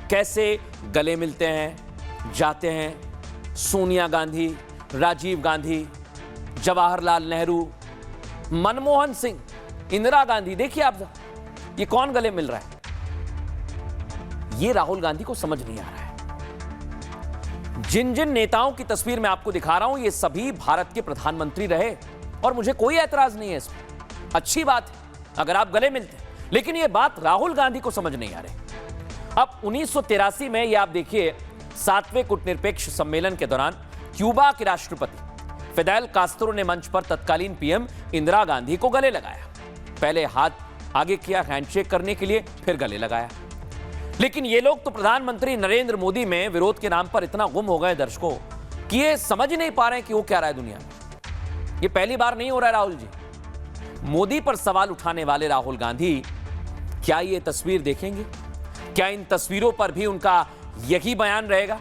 कैसे गले मिलते हैं, जाते हैं। सोनिया गांधी, राजीव गांधी, जवाहरलाल नेहरू, मनमोहन सिंह, इंदिरा गांधी, देखिए आप ये कौन गले मिल रहा है। ये राहुल गांधी को समझ नहीं आ रहा है। जिन जिन नेताओं की तस्वीर मैं आपको दिखा रहा हूं, ये सभी भारत के प्रधानमंत्री रहे और मुझे कोई ऐतराज नहीं है इसमें। अच्छी बात है अगर आप गले मिलते हैं, लेकिन ये बात राहुल गांधी को समझ नहीं आ रही। अब 1983 में ये आप देखिए, 7वें कूटनिरपेक्ष सम्मेलन के दौरान क्यूबा के राष्ट्रपति फिडेल कास्त्रो ने मंच पर तत्कालीन पीएम इंदिरा गांधी को गले लगाया। पहले हाथ आगे किया हैंडशेक करने के लिए, फिर गले लगाया। लेकिन ये लोग तो प्रधानमंत्री नरेंद्र मोदी में विरोध के नाम पर इतना गुम हो गए दर्शकों कि ये समझ ही नहीं पा रहे हैं कि वो क्या रहा है दुनिया में। ये पहली बार नहीं हो रहा है राहुल जी। मोदी पर सवाल उठाने वाले राहुल गांधी क्या ये तस्वीर देखेंगे? क्या इन तस्वीरों पर भी उनका यही बयान रहेगा?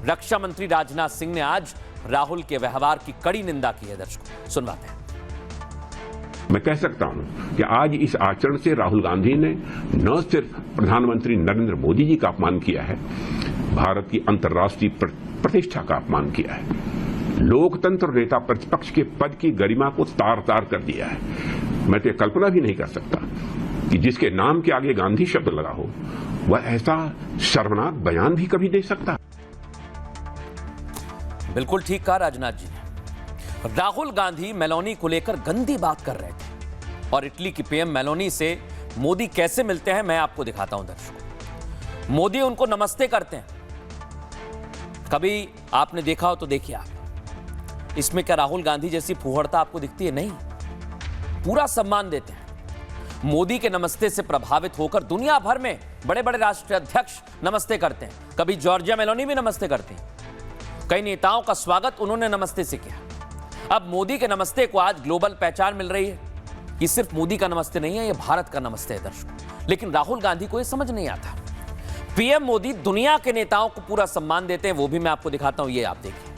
रक्षा मंत्री राजनाथ सिंह ने आज राहुल के व्यवहार की कड़ी निंदा की है। दर्शकों सुनवाते हैं। मैं कह सकता हूं कि आज इस आचरण से राहुल गांधी ने न सिर्फ प्रधानमंत्री नरेंद्र मोदी जी का अपमान किया है, भारत की अंतर्राष्ट्रीय प्रतिष्ठा का अपमान किया है, लोकतंत्र नेता प्रतिपक्ष के पद की गरिमा को तार तार कर दिया है। मैं तो कल्पना भी नहीं कर सकता कि जिसके नाम के आगे गांधी शब्द लगा हो, वह ऐसा शर्मनाक बयान भी कभी दे सकता। बिल्कुल ठीक कहा राजनाथ जी ने। राहुल गांधी मेलोनी को लेकर गंदी बात कर रहे थे और इटली की पीएम मेलोनी से मोदी कैसे मिलते हैं मैं आपको दिखाता हूं दर्शकों। मोदी उनको नमस्ते करते हैं। कभी आपने देखा हो तो देखिए आप। इसमें क्या राहुल गांधी जैसी फुहड़ता आपको दिखती है? नहीं, पूरा सम्मान देते हैं। मोदी के नमस्ते से प्रभावित होकर दुनिया भर में बड़े बड़े राष्ट्रीय अध्यक्ष नमस्ते करते हैं। कभी जॉर्जिया मेलोनी भी नमस्ते करते हैं। कई नेताओं का स्वागत उन्होंने नमस्ते से किया। अब मोदी के नमस्ते को आज ग्लोबल पहचान मिल रही है। ये सिर्फ मोदी का नमस्ते नहीं है, ये भारत का नमस्ते है दर्शकों। लेकिन राहुल गांधी को ये समझ नहीं आता। पीएम मोदी दुनिया के नेताओं को पूरा सम्मान देते हैं, वो भी मैं आपको दिखाता हूं। ये आप देखिए,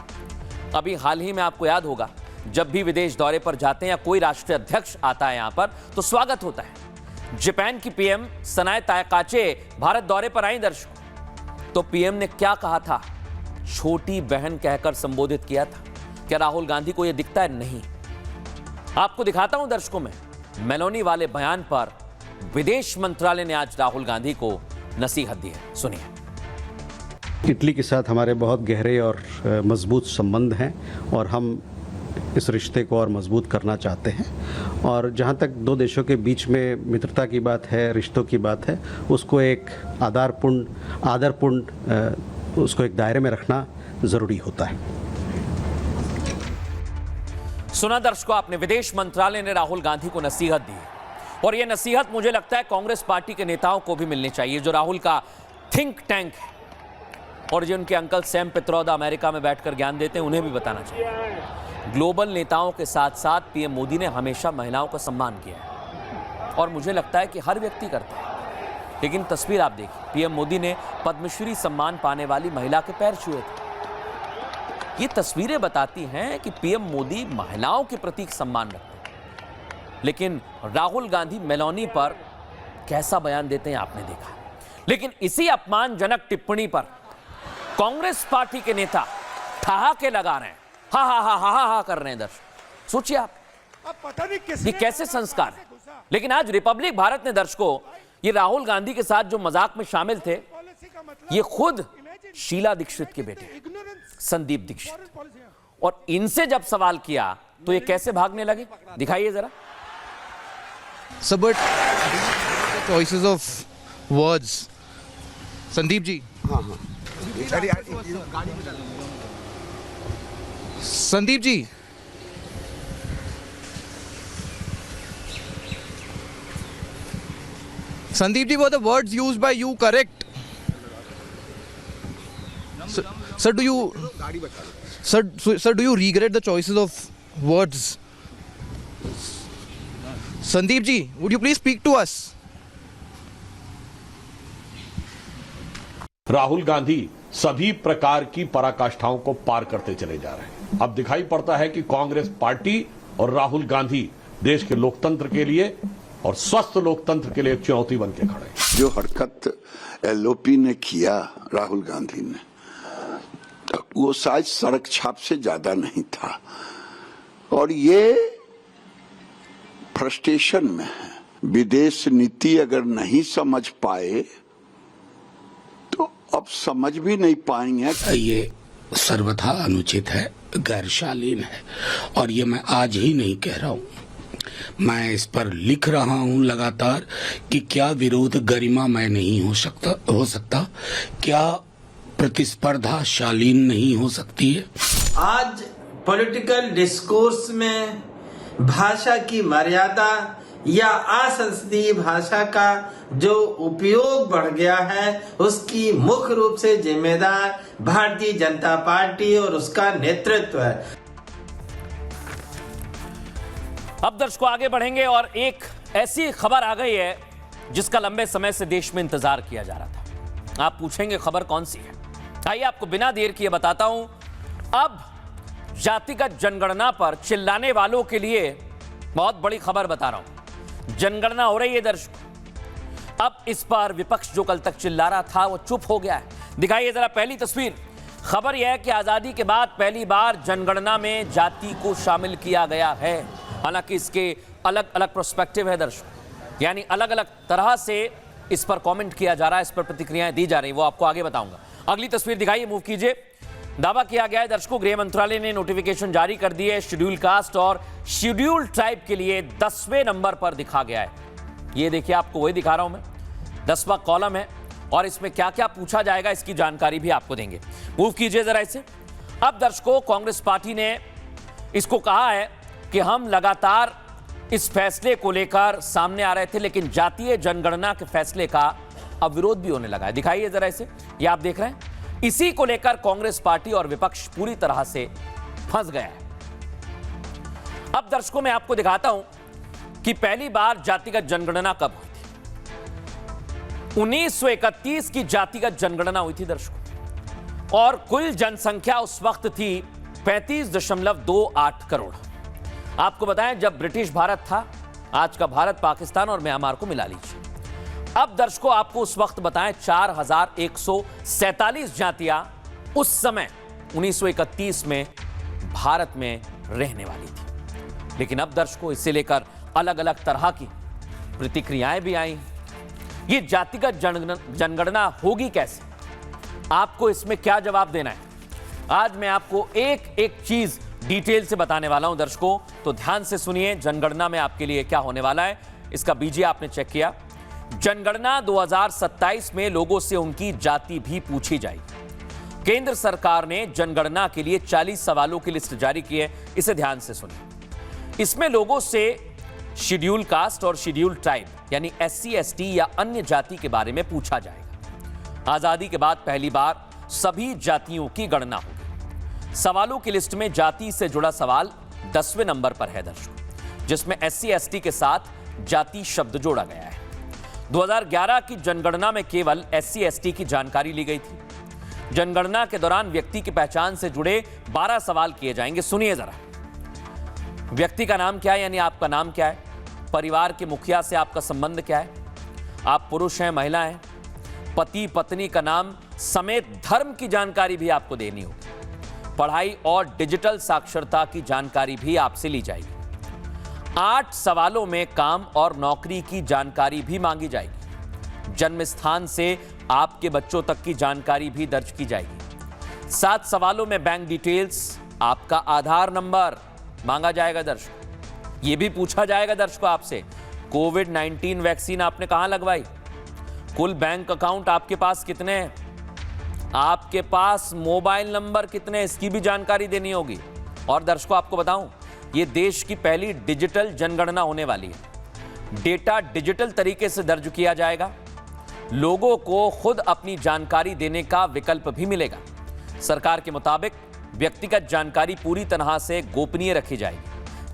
अभी हाल ही में आपको याद होगा, जब भी विदेश दौरे पर जाते हैं या कोई राष्ट्रीय अध्यक्ष आता है यहां पर तो स्वागत होता है। जापान की पीएम सनाए ताकाचे भारत दौरे पर आई दर्शकों, तो पीएम ने क्या कहा था? छोटी बहन कहकर संबोधित किया था। क्या राहुल गांधी को यह दिखता है? नहीं। आपको दिखाता हूं दर्शकों में मेलोनी वाले बयान पर विदेश मंत्रालय ने आज राहुल गांधी को नसीहत दी है। सुनिए। इटली के साथ हमारे बहुत गहरे और मजबूत संबंध हैं और हम इस रिश्ते को और मजबूत करना चाहते हैं। और जहाँ तक दो देशों के बीच में मित्रता की बात है, रिश्तों की बात है, उसको एक आदरपूर्ण उसको एक दायरे में रखना ज़रूरी होता है। सुना दर्शकों आपने, विदेश मंत्रालय ने राहुल गांधी को नसीहत दी और यह नसीहत मुझे लगता है कांग्रेस पार्टी के नेताओं को भी मिलनी चाहिए, जो राहुल का थिंक टैंक है और जो उनके अंकल सैम पित्रोदा अमेरिका में बैठकर ज्ञान देते हैं, उन्हें भी बताना चाहिए। ग्लोबल नेताओं के साथ साथ पीएम मोदी ने हमेशा महिलाओं का सम्मान किया है और मुझे लगता है कि हर व्यक्ति करता है। लेकिन तस्वीर आप देखिए, पीएम मोदी ने पद्मश्री सम्मान पाने वाली महिला के पैर छुए थे। ये तस्वीरें बताती हैं कि पीएम मोदी महिलाओं के प्रति सम्मान रखते हैं। लेकिन राहुल गांधी मेलोनी पर कैसा बयान देते हैं आपने देखा। लेकिन इसी अपमानजनक टिप्पणी पर कांग्रेस पार्टी के नेता ठहाके लगा रहे हैं, हा हा हा हा हा कर रहे हैं। दर्शक सोचिए आप, पता नहीं ये कैसे संस्कार है। लेकिन आज रिपब्लिक भारत ने दर्शकों, ये राहुल गांधी के साथ जो मजाक में शामिल थे, ये खुद शीला दीक्षित के बेटे संदीप दीक्षित, और इनसे जब सवाल किया तो ये कैसे भागने लगे, दिखाइए जरा। But choices of words, Sandeep ji. हाँ हाँ Sandeep ji, Sandeep ji, were the words used by you correct? Sir, do you regret the choices of words? Sandeep ji, would you please speak to us? Rahul Gandhi सभी प्रकार की पराकाष्ठाओं को पार करते चले जा रहे हैं। अब दिखाई पड़ता है कि कांग्रेस पार्टी और राहुल गांधी देश के लोकतंत्र के लिए और स्वस्थ लोकतंत्र के लिए एक चुनौती बन के खड़े हैं। जो हरकत एलओपी ने किया राहुल गांधी ने, वो शायद सड़क छाप से ज्यादा नहीं था और ये फ्रस्ट्रेशन में है। विदेश नीति अगर नहीं समझ पाए तो अब समझ भी नहीं पाएंगे। ये सर्वथा अनुचित है, गैरशालीन है और ये मैं आज ही नहीं कह रहा हूँ, मैं इस पर लिख रहा हूँ लगातार कि क्या विरोध गरिमामय नहीं हो सकता, क्या प्रतिस्पर्धा शालीन नहीं हो सकती है। आज पॉलिटिकल डिस्कोर्स में भाषा की मर्यादा या असंसदीय भाषा का जो उपयोग बढ़ गया है, उसकी मुख्य रूप से जिम्मेदार भारतीय जनता पार्टी और उसका नेतृत्व है। अब दर्शकों आगे बढ़ेंगे और एक ऐसी खबर आ गई है जिसका लंबे समय से देश में इंतजार किया जा रहा था। आप पूछेंगे खबर कौन सी है? आइए आपको बिना देर किए बताता हूं। अब जातिगत जनगणना पर चिल्लाने वालों के लिए बहुत बड़ी खबर बता रहा हूं। जनगणना हो रही है दर्शकों, अब इस पर विपक्ष जो कल तक चिल्ला रहा था वो चुप हो गया है। दिखाइए जरा पहली तस्वीर। खबर यह है कि आजादी के बाद पहली बार जनगणना में जाति को शामिल किया गया है। हालांकि इसके अलग अलग प्रोस्पेक्टिव है दर्शकों, यानी अलग अलग तरह से इस पर कमेंट किया जा रहा है, इस पर प्रतिक्रियाएं दी जा रही, वो आपको आगे बताऊंगा। अगली तस्वीर दिखाइए, मूव कीजिए। दावा किया गया है दर्शकों, गृह मंत्रालय ने नोटिफिकेशन जारी कर दी है। शेड्यूल कास्ट और शेड्यूल ट्राइब के लिए 10वें नंबर पर दिखा गया है। ये देखिए, आपको वही दिखा रहा हूं मैं, 10वां कॉलम है और इसमें क्या क्या पूछा जाएगा इसकी जानकारी भी आपको देंगे। मूव कीजिए जरा इसे। अब दर्शकों, कांग्रेस पार्टी ने इसको कहा है कि हम लगातार इस फैसले को लेकर सामने आ रहे थे, लेकिन जातीय जनगणना के फैसले का अब विरोध भी होने लगा है। दिखाइए जरा इसे, ये आप देख रहे हैं। इसी को लेकर कांग्रेस पार्टी और विपक्ष पूरी तरह से फंस गया है। अब दर्शकों मैं आपको दिखाता हूं कि पहली बार जातिगत जनगणना कब हुई थी। 1931 की जातिगत जनगणना हुई थी दर्शकों, और कुल जनसंख्या उस वक्त थी 35.28 करोड़। आपको बताएं, जब ब्रिटिश भारत था, आज का भारत, पाकिस्तान और म्यांमार को मिला लीजिए। अब दर्शकों आपको उस वक्त बताएं, 4147 जातियां उस समय 1931 में भारत में रहने वाली थी। लेकिन अब दर्शकों, इससे लेकर अलग अलग तरह की प्रतिक्रियाएं भी आई। ये जातिगत जनगणना होगी कैसे, आपको इसमें क्या जवाब देना है, आज मैं आपको एक एक चीज डिटेल से बताने वाला हूं दर्शकों। तो ध्यान से सुनिए, जनगणना में आपके लिए क्या होने वाला है। इसका बीजे आपने चेक किया। जनगणना 2027 में लोगों से उनकी जाति भी पूछी जाएगी। केंद्र सरकार ने जनगणना के लिए 40 सवालों की लिस्ट जारी की है। इसे ध्यान से सुनिए। इसमें लोगों से शेड्यूल कास्ट और शेड्यूल ट्राइब यानी SC ST या अन्य जाति के बारे में पूछा जाएगा। आजादी के बाद पहली बार सभी जातियों की गणना होगी। सवालों की लिस्ट में जाति से जुड़ा सवाल 10वें नंबर पर है दर्शकों, जिसमें SC ST के साथ जाति शब्द जोड़ा गया है। 2011 की जनगणना में केवल SC ST की जानकारी ली गई थी। जनगणना के दौरान व्यक्ति की पहचान से जुड़े 12 सवाल किए जाएंगे। सुनिए जरा। व्यक्ति का नाम क्या है, यानी आपका नाम क्या है, परिवार के मुखिया से आपका संबंध क्या है, आप पुरुष हैं महिला हैं, पति पत्नी का नाम समेत धर्म की जानकारी भी आपको देनी होगी। पढ़ाई और डिजिटल साक्षरता की जानकारी भी आपसे ली जाएगी। 8 सवालों में काम और नौकरी की जानकारी भी मांगी जाएगी। जन्म स्थान से आपके बच्चों तक की जानकारी भी दर्ज की जाएगी। 7 सवालों में बैंक डिटेल्स, आपका आधार नंबर मांगा जाएगा दर्शकों। यह भी पूछा जाएगा दर्शकों आपसे, कोविड-19 वैक्सीन आपने कहां लगवाई, कुल बैंक अकाउंट आपके पास कितने हैं, आपके पास मोबाइल नंबर कितने, इसकी भी जानकारी देनी होगी। और दर्शकों आपको बताऊं, यह देश की पहली डिजिटल जनगणना होने वाली है। डेटा डिजिटल तरीके से दर्ज किया जाएगा। लोगों को खुद अपनी जानकारी देने का विकल्प भी मिलेगा। सरकार के मुताबिक व्यक्तिगत जानकारी पूरी तरह से गोपनीय रखी जाएगी।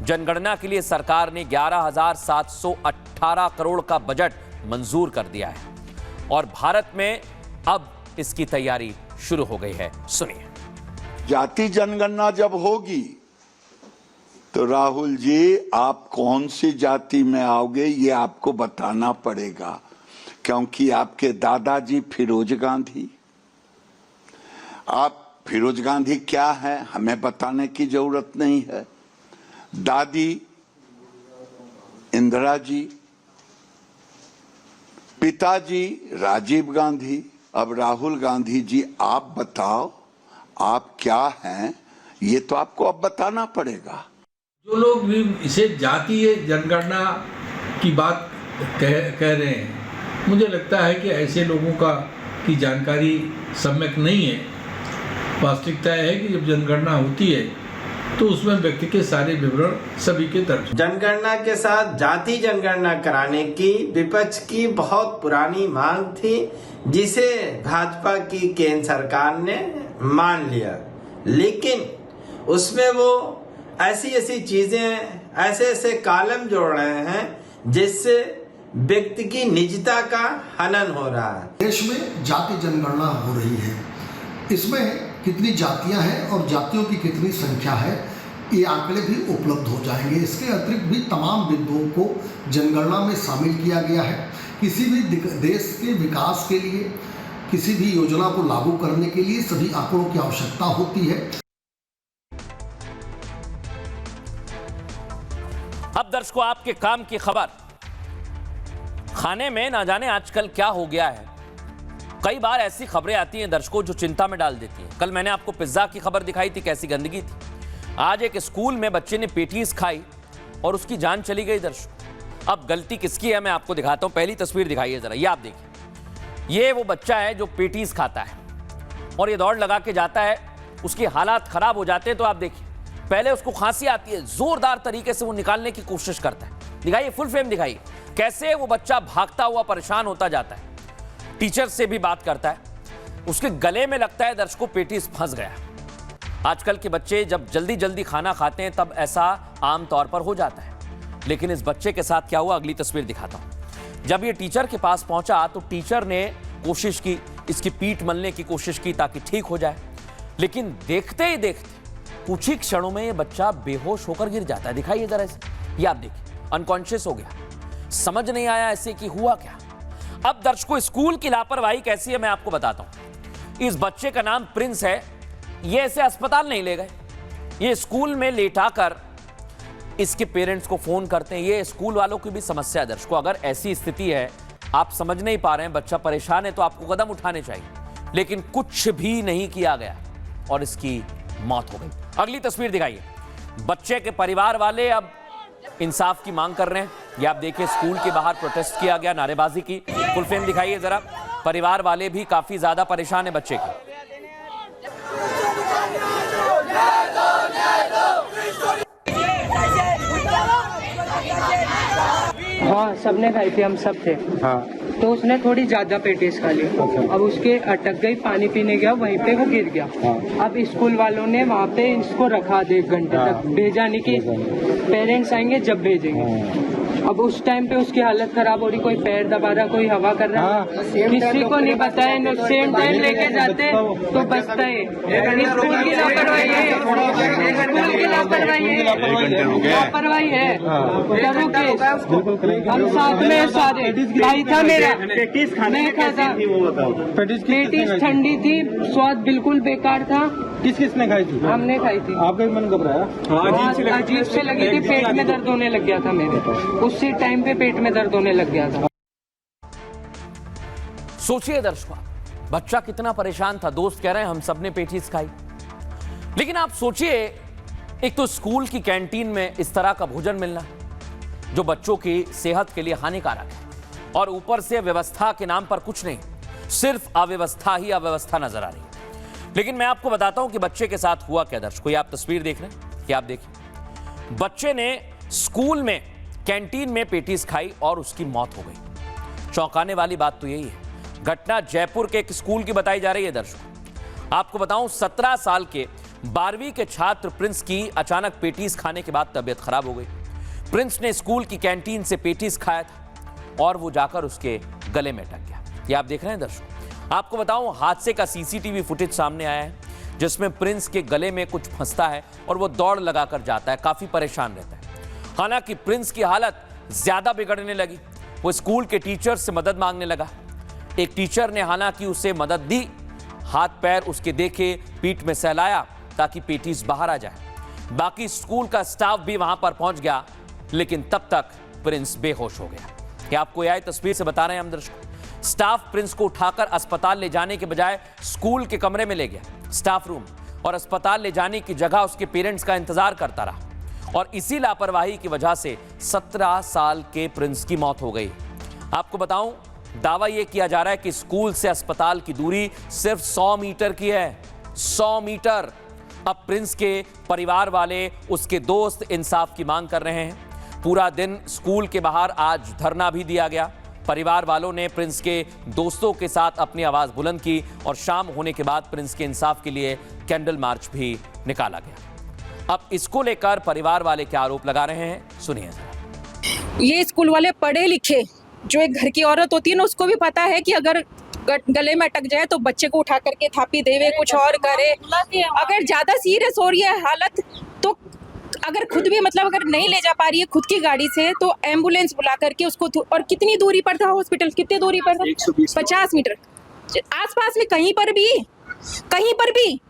जनगणना के लिए सरकार ने 11,718 करोड़ का बजट मंजूर कर दिया है और भारत में अब इसकी तैयारी शुरू हो गई है। सुनिए। जाति जनगणना जब होगी तो राहुल जी, आप कौन सी जाति में आओगे ये आपको बताना पड़ेगा, क्योंकि आपके दादाजी फिरोज गांधी, आप फिरोज गांधी क्या है हमें बताने की जरूरत नहीं है। दादी इंदिरा जी, पिताजी राजीव गांधी, अब राहुल गांधी जी आप बताओ आप क्या हैं, ये तो आपको अब बताना पड़ेगा। जो लोग भी इसे जातीय जनगणना की बात कह रहे हैं, मुझे लगता है कि ऐसे लोगों की जानकारी सम्यक नहीं है। वास्तविकता है कि जब जनगणना होती है तो उसमें व्यक्ति के सारे विवरण सभी के दर्ज। जनगणना के साथ जाति जनगणना कराने की विपक्ष की बहुत पुरानी मांग थी, जिसे भाजपा की केंद्र सरकार ने मान लिया, लेकिन उसमें वो ऐसी चीजें, ऐसे कॉलम जोड़ रहे हैं जिससे व्यक्ति की निजता का हनन हो रहा है। देश में जाति जनगणना हो रही है, इसमें कितनी जातियां हैं और जातियों की कितनी संख्या है, ये आंकड़े भी उपलब्ध हो जाएंगे। इसके अतिरिक्त भी तमाम बिंदुओं को जनगणना में शामिल किया गया है। किसी भी देश के विकास के लिए, किसी भी योजना को लागू करने के लिए सभी आंकड़ों की आवश्यकता होती है। अब दर्शकों, आपके काम की खबर। खाने में ना जाने आजकल क्या हो गया है, कई बार ऐसी खबरें आती हैं दर्शकों जो चिंता में डाल देती हैं। कल मैंने आपको पिज्जा की खबर दिखाई थी, कैसी गंदगी थी। आज एक स्कूल में बच्चे ने पेटीज खाई और उसकी जान चली गई दर्शकों। अब गलती किसकी है मैं आपको दिखाता हूं। पहली तस्वीर दिखाइए जरा, ये आप देखिए। ये वो बच्चा है जो पेटीज खाता है और ये दौड़ लगा के जाता है, उसके हालात खराब हो जाते हैं। तो आप देखिए, पहले उसको खांसी आती है, जोरदार तरीके से वो निकालने की कोशिश करता है। दिखाइए, फुल फ्रेम दिखाइए, कैसे वो बच्चा भागता हुआ परेशान होता जाता है। टीचर से भी बात करता है, उसके गले में लगता है दर्शकों पेटीज फंस गया। आजकल के बच्चे जब जल्दी जल्दी खाना खाते हैं तब ऐसा आम तौर पर हो जाता है, लेकिन इस बच्चे के साथ क्या हुआ अगली तस्वीर दिखाता हूं। जब ये टीचर के पास पहुंचा तो टीचर ने कोशिश की, इसकी पीठ मलने की कोशिश की ताकि ठीक हो जाए, लेकिन देखते ही देखते कुछ ही क्षणों में ये बच्चा बेहोश होकर गिर जाता है। दिखाइए जरा इसे, ये आप देखिए, अनकॉन्शियस हो गया। समझ नहीं आया ऐसे कि हुआ क्या। अब दर्शकों, स्कूल की लापरवाही कैसी है मैं आपको बताता हूं। इस बच्चे का नाम प्रिंस है, ये इसे अस्पताल नहीं ले गए, ये स्कूल में लेटाकर इसके पेरेंट्स को फोन करते हैं। ये स्कूल वालों की भी समस्या है दर्शकों। अगर ऐसी स्थिति है, आप समझ नहीं पा रहे हैं, बच्चा परेशान है, तो आपको कदम उठाने चाहिए, लेकिन कुछ भी नहीं किया गया और इसकी मौत हो गई। अगली तस्वीर दिखाइए। बच्चे के परिवार वाले अब इंसाफ की मांग कर रहे हैं। ये आप देखिए, स्कूल के बाहर प्रोटेस्ट किया गया, नारेबाजी की। फुल फ्रेम दिखाइए जरा। परिवार वाले भी काफी ज्यादा परेशान है बच्चे के। हाँ, सबने खाई थी, हम सब थे। हाँ। तो उसने थोड़ी ज्यादा पेटीज खा ली। अब उसके अटक गई, पानी पीने गया, वहीं पे वो गिर गया। हाँ। अब स्कूल वालों ने वहाँ पे इसको रखा 1 घंटे तक, भेजा नहीं कि पेरेंट्स आएंगे जब भेजेंगे। अब उस टाइम पे उसकी हालत खराब हो रही, कोई पैर दबा रहा, कोई हवा कर रहा, किसी को नहीं बताया। सेम टाइम लेके जाते तो बचता है। स्कूल की लापरवाही है, स्कूल की लापरवाही है, लापरवाही है। करो केस। हम साथ में सारे, भाई था मेरा, मैं खाता। पेटीज ठंडी थी, स्वाद बिल्कुल बेकार था। किसने खाई थी? हमने खाई थी। आपका भी मन घबराया? अजीब से लगी थी, पेट में दर्द होने लग गया था मेरे। उसी टाइम पे पेट में दर्द होने लग गया था। सोचिए दर्शकों, बच्चा कितना परेशान था। दोस्त कह रहे हैं हम सबने पेटीज खाई, लेकिन आप सोचिए, एक तो स्कूल की कैंटीन में इस तरह का भोजन मिलना जो बच्चों की सेहत के लिए हानिकारक है, और ऊपर से व्यवस्था के नाम पर कुछ नहीं, सिर्फ अव्यवस्था ही अव्यवस्था नजर आ रही है। लेकिन मैं आपको बताता हूं कि बच्चे के साथ हुआ क्या दर्शकों। ये आप तस्वीर देख रहे हैं, कि आप देखिए, बच्चे ने स्कूल में कैंटीन में पेटीज खाई और उसकी मौत हो गई। चौंकाने वाली बात तो यही है। घटना जयपुर के एक स्कूल की बताई जा रही है दर्शकों। आपको बताऊं, 17 साल के 12वीं के छात्र प्रिंस की अचानक पेटीज खाने के बाद तबीयत खराब हो गई। प्रिंस ने स्कूल की कैंटीन से पेटीज खाया था और वो जाकर उसके गले में अटक गया। ये आप देख रहे हैं दर्शकों। आपको बताऊं, हादसे का सीसीटीवी फुटेज सामने आया है, जिसमें प्रिंस के गले में कुछ फंसता है और वो दौड़ लगाकर जाता है, काफी परेशान रहता है। हालांकि प्रिंस की हालत ज्यादा बिगड़ने लगी। वो स्कूल के टीचर से मदद मांगने लगा। एक टीचर ने हालांकि उसे मदद दी, हाथ पैर उसके देखे, पीठ में सहलाया ताकि पेटीज बाहर आ जाए। बाकी स्कूल का स्टाफ भी वहां पर पहुंच गया, लेकिन तब तक प्रिंस बेहोश हो गया। क्या आपको यह तस्वीर से बता रहे हैं हम दर्शकों। स्टाफ प्रिंस को उठाकर अस्पताल ले जाने के बजाय स्कूल के कमरे में ले गया, स्टाफ रूम, और अस्पताल ले जाने की जगह उसके पेरेंट्स का इंतजार करता रहा। और इसी लापरवाही की वजह से 17 साल के प्रिंस की मौत हो गई। आपको बताऊं, दावा यह किया जा रहा है कि स्कूल से अस्पताल की दूरी सिर्फ 100 मीटर की है। 100 मीटर। अब प्रिंस के परिवार वाले, उसके दोस्त इंसाफ की मांग कर रहे हैं। पूरा दिन स्कूल के बाहर आज धरना भी दिया गया। परिवार वालों ने प्रिंस के दोस्तों के साथ अपनी आवाज बुलंद की और शाम होने के बाद प्रिंस के इंसाफ के लिए कैंडल मार्च भी निकाला गया। अब इसको लेकर परिवार वाले क्या आरोप लगा रहे हैं, सुनिए। ये स्कूल वाले पढ़े लिखे, जो एक घर की औरत होती है ना, उसको भी पता है कि अगर गले में अटक जाए तो बच्चे को उठा करके थापी देवे, कुछ और करे। अगर ज्यादा सीरियस हो रही है हालत, तो अगर खुद भी मतलब अगर नहीं ले जा पा रही है खुद की गाड़ी से, तो एम्बुलेंस बुला करके उसको, और कितनी दूरी पर था हॉस्पिटल, कितनी दूरी पर था? 50 मीटर आसपास में, कहीं पर भी।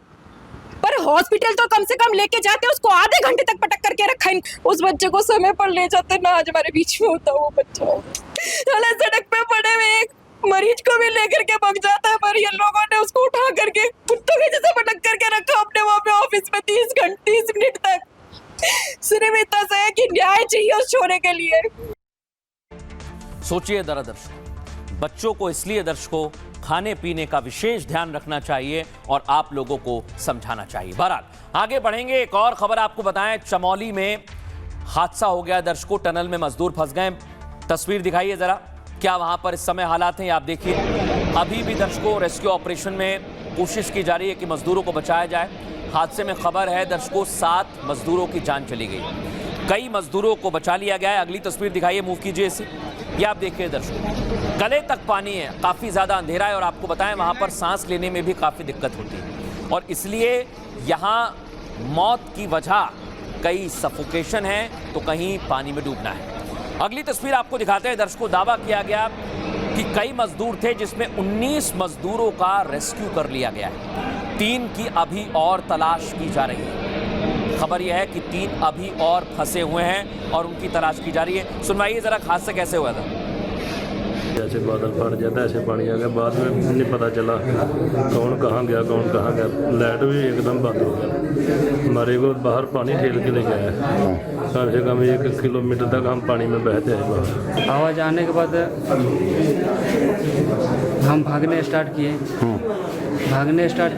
पर हॉस्पिटल तो कम से कम लेके जाते, उसको आधे घंटे तक पटक करके रखा। उस बच्चे को समय पर ले जाते ना, आज हमारे बीच में होता वो बच्चा। सड़क पे पड़े हुए एक मरीज को भी लेकर के भाग जाता है, पर ये लोगों ने उसको उठा करके कुत्तों के जैसे पटक करके रखा अपने वहाँ पे ऑफिस में 30 मिनट तक। सिर्फ इतना सा है कि न्याय चाहिए उस छोरे के लिए। सोचिए दर्शकों, बच्चों को इसलिए दर्शकों खाने पीने का विशेष ध्यान रखना चाहिए और आप लोगों को समझाना चाहिए। बहरहाल आगे बढ़ेंगे। एक और खबर आपको बताएं, चमोली में हादसा हो गया दर्शकों। टनल में मजदूर फंस गए। तस्वीर दिखाइए जरा, क्या वहां पर इस समय हालात हैं, आप देखिए। अभी भी दर्शकों रेस्क्यू ऑपरेशन में कोशिश की जा रही है कि मजदूरों को बचाया जाए। हादसे में खबर है दर्शकों, 7 मजदूरों की जान चली गई। कई मजदूरों को बचा लिया गया है। अगली तस्वीर दिखाइए, मूव कीजिए इसे। ये आप देखिए दर्शकों, गले तक पानी है, काफी ज्यादा अंधेरा है, और आपको बताएं वहां पर सांस लेने में भी काफी दिक्कत होती है, और इसलिए यहां मौत की वजह कई सफोकेशन है तो कहीं पानी में डूबना है। अगली तस्वीर आपको दिखाते हैं दर्शकों। दावा किया गया कि कई मजदूर थे, जिसमें 19 मजदूरों का रेस्क्यू कर लिया गया है। 3 की अभी और तलाश की जा रही है। खबर यह है कि 3 अभी और फंसे हुए हैं और उनकी तलाश की जा रही है। सुनवाइए जरा हादसा कैसे हुआ था। जैसे बादल फट जाता है ऐसे पानी आ गया, बाद में नहीं पता चला कौन कहाँ गया कौन कहाँ गया। लाइट भी एकदम बंद हो गया, हमारे को बाहर पानी ठेल के ले गया है। कम से कम 1 किलोमीटर तक हम पानी में बहते हैं बाहर। आवाज़ आने के बाद हम भागने स्टार्ट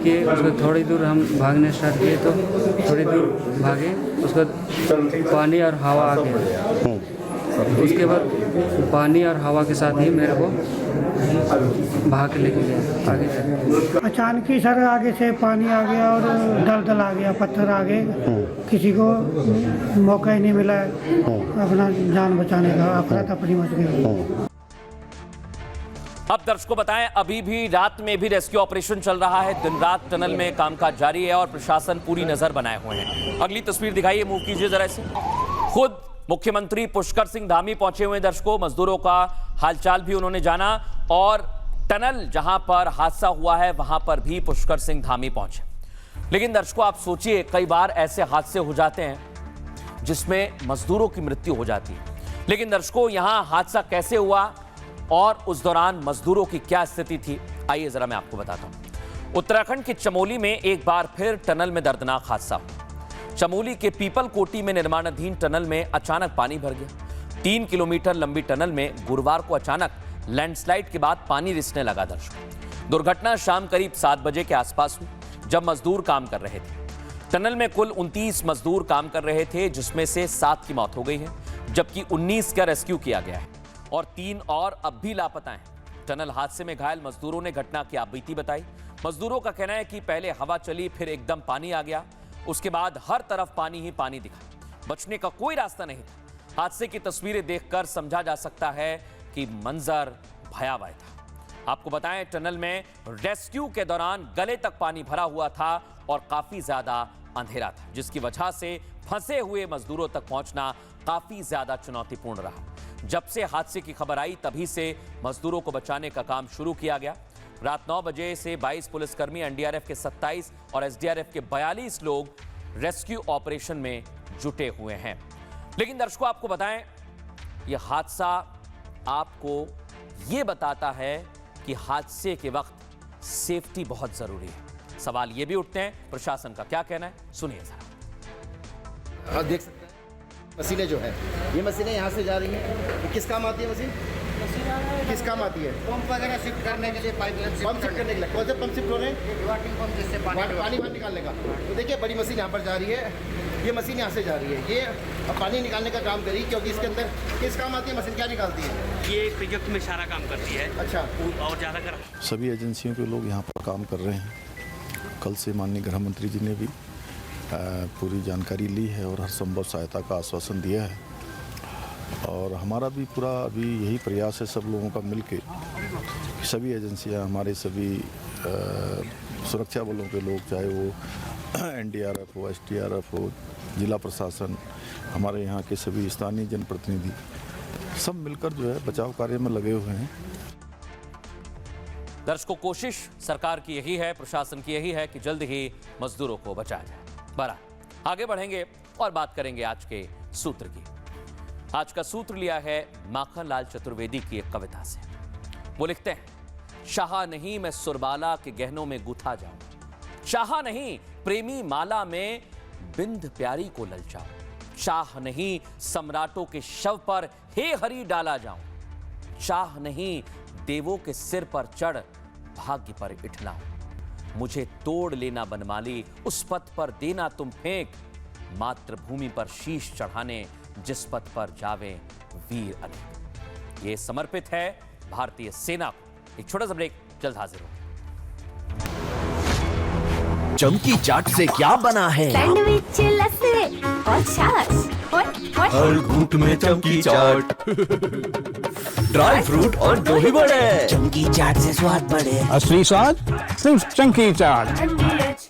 किए, उसको थोड़ी दूर हम भागने स्टार्ट किए तो थोड़ी दूर भागे, उसके बाद पानी और हवा आ गया। उसके बाद पानी और हवा के साथ ही मेरे को भाग के लेके गया आगे तक। अचानक ही सर आगे से पानी आ गया और दलदल आ गया, पत्थर आ गए, किसी को मौका ही नहीं मिला अपना जान बचाने का, अफरा तफरी मच गई। अब दर्शकों बताएं, अभी भी रात में भी रेस्क्यू ऑपरेशन चल रहा है, दिन रात टनल में कामकाज जारी है और प्रशासन पूरी नजर बनाए हुए हैं। अगली तस्वीर दिखाइए, मूव कीजिए जरा इसे। खुद मुख्यमंत्री पुष्कर सिंह धामी पहुंचे हुए दर्शकों, मजदूरों का हालचाल भी उन्होंने जाना और टनल जहां पर हादसा हुआ है वहां पर भी पुष्कर सिंह धामी पहुंचे। लेकिन दर्शकों आप सोचिए, कई बार ऐसे हादसे हो जाते हैं जिसमें मजदूरों की मृत्यु हो जाती है, लेकिन दर्शकों यहां हादसा कैसे हुआ और उस दौरान मजदूरों की क्या स्थिति थी, आइए जरा मैं आपको बताता हूं। उत्तराखंड के चमोली में एक बार फिर टनल में दर्दनाक हादसा हुआ। चमोली के पीपल कोटी में निर्माणाधीन टनल में अचानक पानी भर गया। 3 किलोमीटर लंबी टनल में गुरुवार को अचानक लैंडस्लाइड के बाद पानी रिसने लगा दर्शकों। दुर्घटना शाम करीब 7 बजे के आसपास हुई, जब मजदूर काम कर रहे थे। टनल में कुल 29 मजदूर काम कर रहे थे, जिसमें से 7 की मौत हो गई है, जबकि 19 का रेस्क्यू किया गया है और 3 और अब भी लापता हैं। टनल हादसे में घायल मजदूरों ने घटना की आप बीती बताई। मजदूरों का कहना है कि पहले हवा चली, फिर एकदम पानी आ गया, उसके बाद हर तरफ पानी ही पानी दिखा, बचने का कोई रास्ता नहीं था। हादसे की तस्वीरें देखकर समझा जा सकता है कि मंजर भयावह था। आपको बताएं, टनल में रेस्क्यू के दौरान गले तक पानी भरा हुआ था और काफी ज्यादा अंधेरा था, जिसकी वजह से फंसे हुए मजदूरों तक पहुंचना काफी ज्यादा चुनौतीपूर्ण रहा। जब से हादसे की खबर आई तभी से मजदूरों को बचाने का काम शुरू किया गया। रात 9 बजे से 22 पुलिसकर्मी, एनडीआरएफ के 27 और एसडीआरएफ के 42 लोग रेस्क्यू ऑपरेशन में जुटे हुए हैं। लेकिन दर्शकों आपको बताएं, यह हादसा आपको यह बताता है कि हादसे के वक्त सेफ्टी बहुत जरूरी है। सवाल यह भी उठते हैं, प्रशासन का क्या कहना है, सुनिए जरा। आप देख सकते हैं मशीनें जो है, ये मशीनें यहाँ से जा रही हैं, किस काम आती है मशीन? किस काम आती है? पंप वगैरह शिफ्ट करने के लिए, पाइपलाइन पंप शिफ्ट करने के लिए। कौन से पंप शिफ्ट हो रहे हैं? वाटर पंप, जिससे पानी बाहर निकालने का। तो देखिए बड़ी मशीन यहाँ पर जा रही है, ये मशीन यहाँ से जा रही है, ये अब पानी निकालने का काम करी, क्योंकि इसके अंदर किस काम आती है मशीन, क्या निकालती है? ये प्रोजेक्ट में सारा काम करती है। अच्छा, और ज़्यादा कर सभी एजेंसियों के लोग यहाँ पर काम कर रहे हैं। कल से माननीय गृह मंत्री जी ने भी पूरी जानकारी ली है और हर संभव सहायता का आश्वासन दिया है और हमारा भी पूरा अभी यही प्रयास है सब लोगों का मिलके, सभी एजेंसियां, हमारे सभी सुरक्षा बलों के लोग, चाहे वो एनडीआरएफ हो, एसडीआरएफ हो, जिला प्रशासन, हमारे यहाँ के सभी स्थानीय जनप्रतिनिधि, सब मिलकर जो है बचाव कार्य में लगे हुए हैं। दर्शकों, कोशिश सरकार की यही है, प्रशासन की यही है कि जल्द ही मजदूरों को बचाया जाए। बहरहाल आगे बढ़ेंगे और बात करेंगे आज के सूत्र की। आज का सूत्र लिया है माखनलाल चतुर्वेदी की एक कविता से। वो लिखते हैं, शाह नहीं मैं सुरबाला के गहनों में गुथा जाऊं, शाह नहीं प्रेमी माला में बिंद प्यारी को ललचाऊं, शाह नहीं सम्राटों के शव पर हे हरि डाला जाऊं, शाह नहीं देवों के सिर पर चढ़ भाग्य पर इठलाऊं, मुझे तोड़ लेना बनमाली उस पथ पर देना तुम फेंक, मातृभूमि पर शीश चढ़ाने जिस पथ पर जावे वीर अनेक। ये समर्पित है भारतीय सेना को। एक छोटा सा ब्रेक, जल्द हाजिर हो। चमकी चाट से क्या बना है? सैंडविच, लस्सी और छाछ हर घूंट में चमकी चाट, ड्राई फ्रूट और दही बड़े, चमकी चाट से स्वाद बढ़े। असली स्वाद सिर्फ चमकी चाट।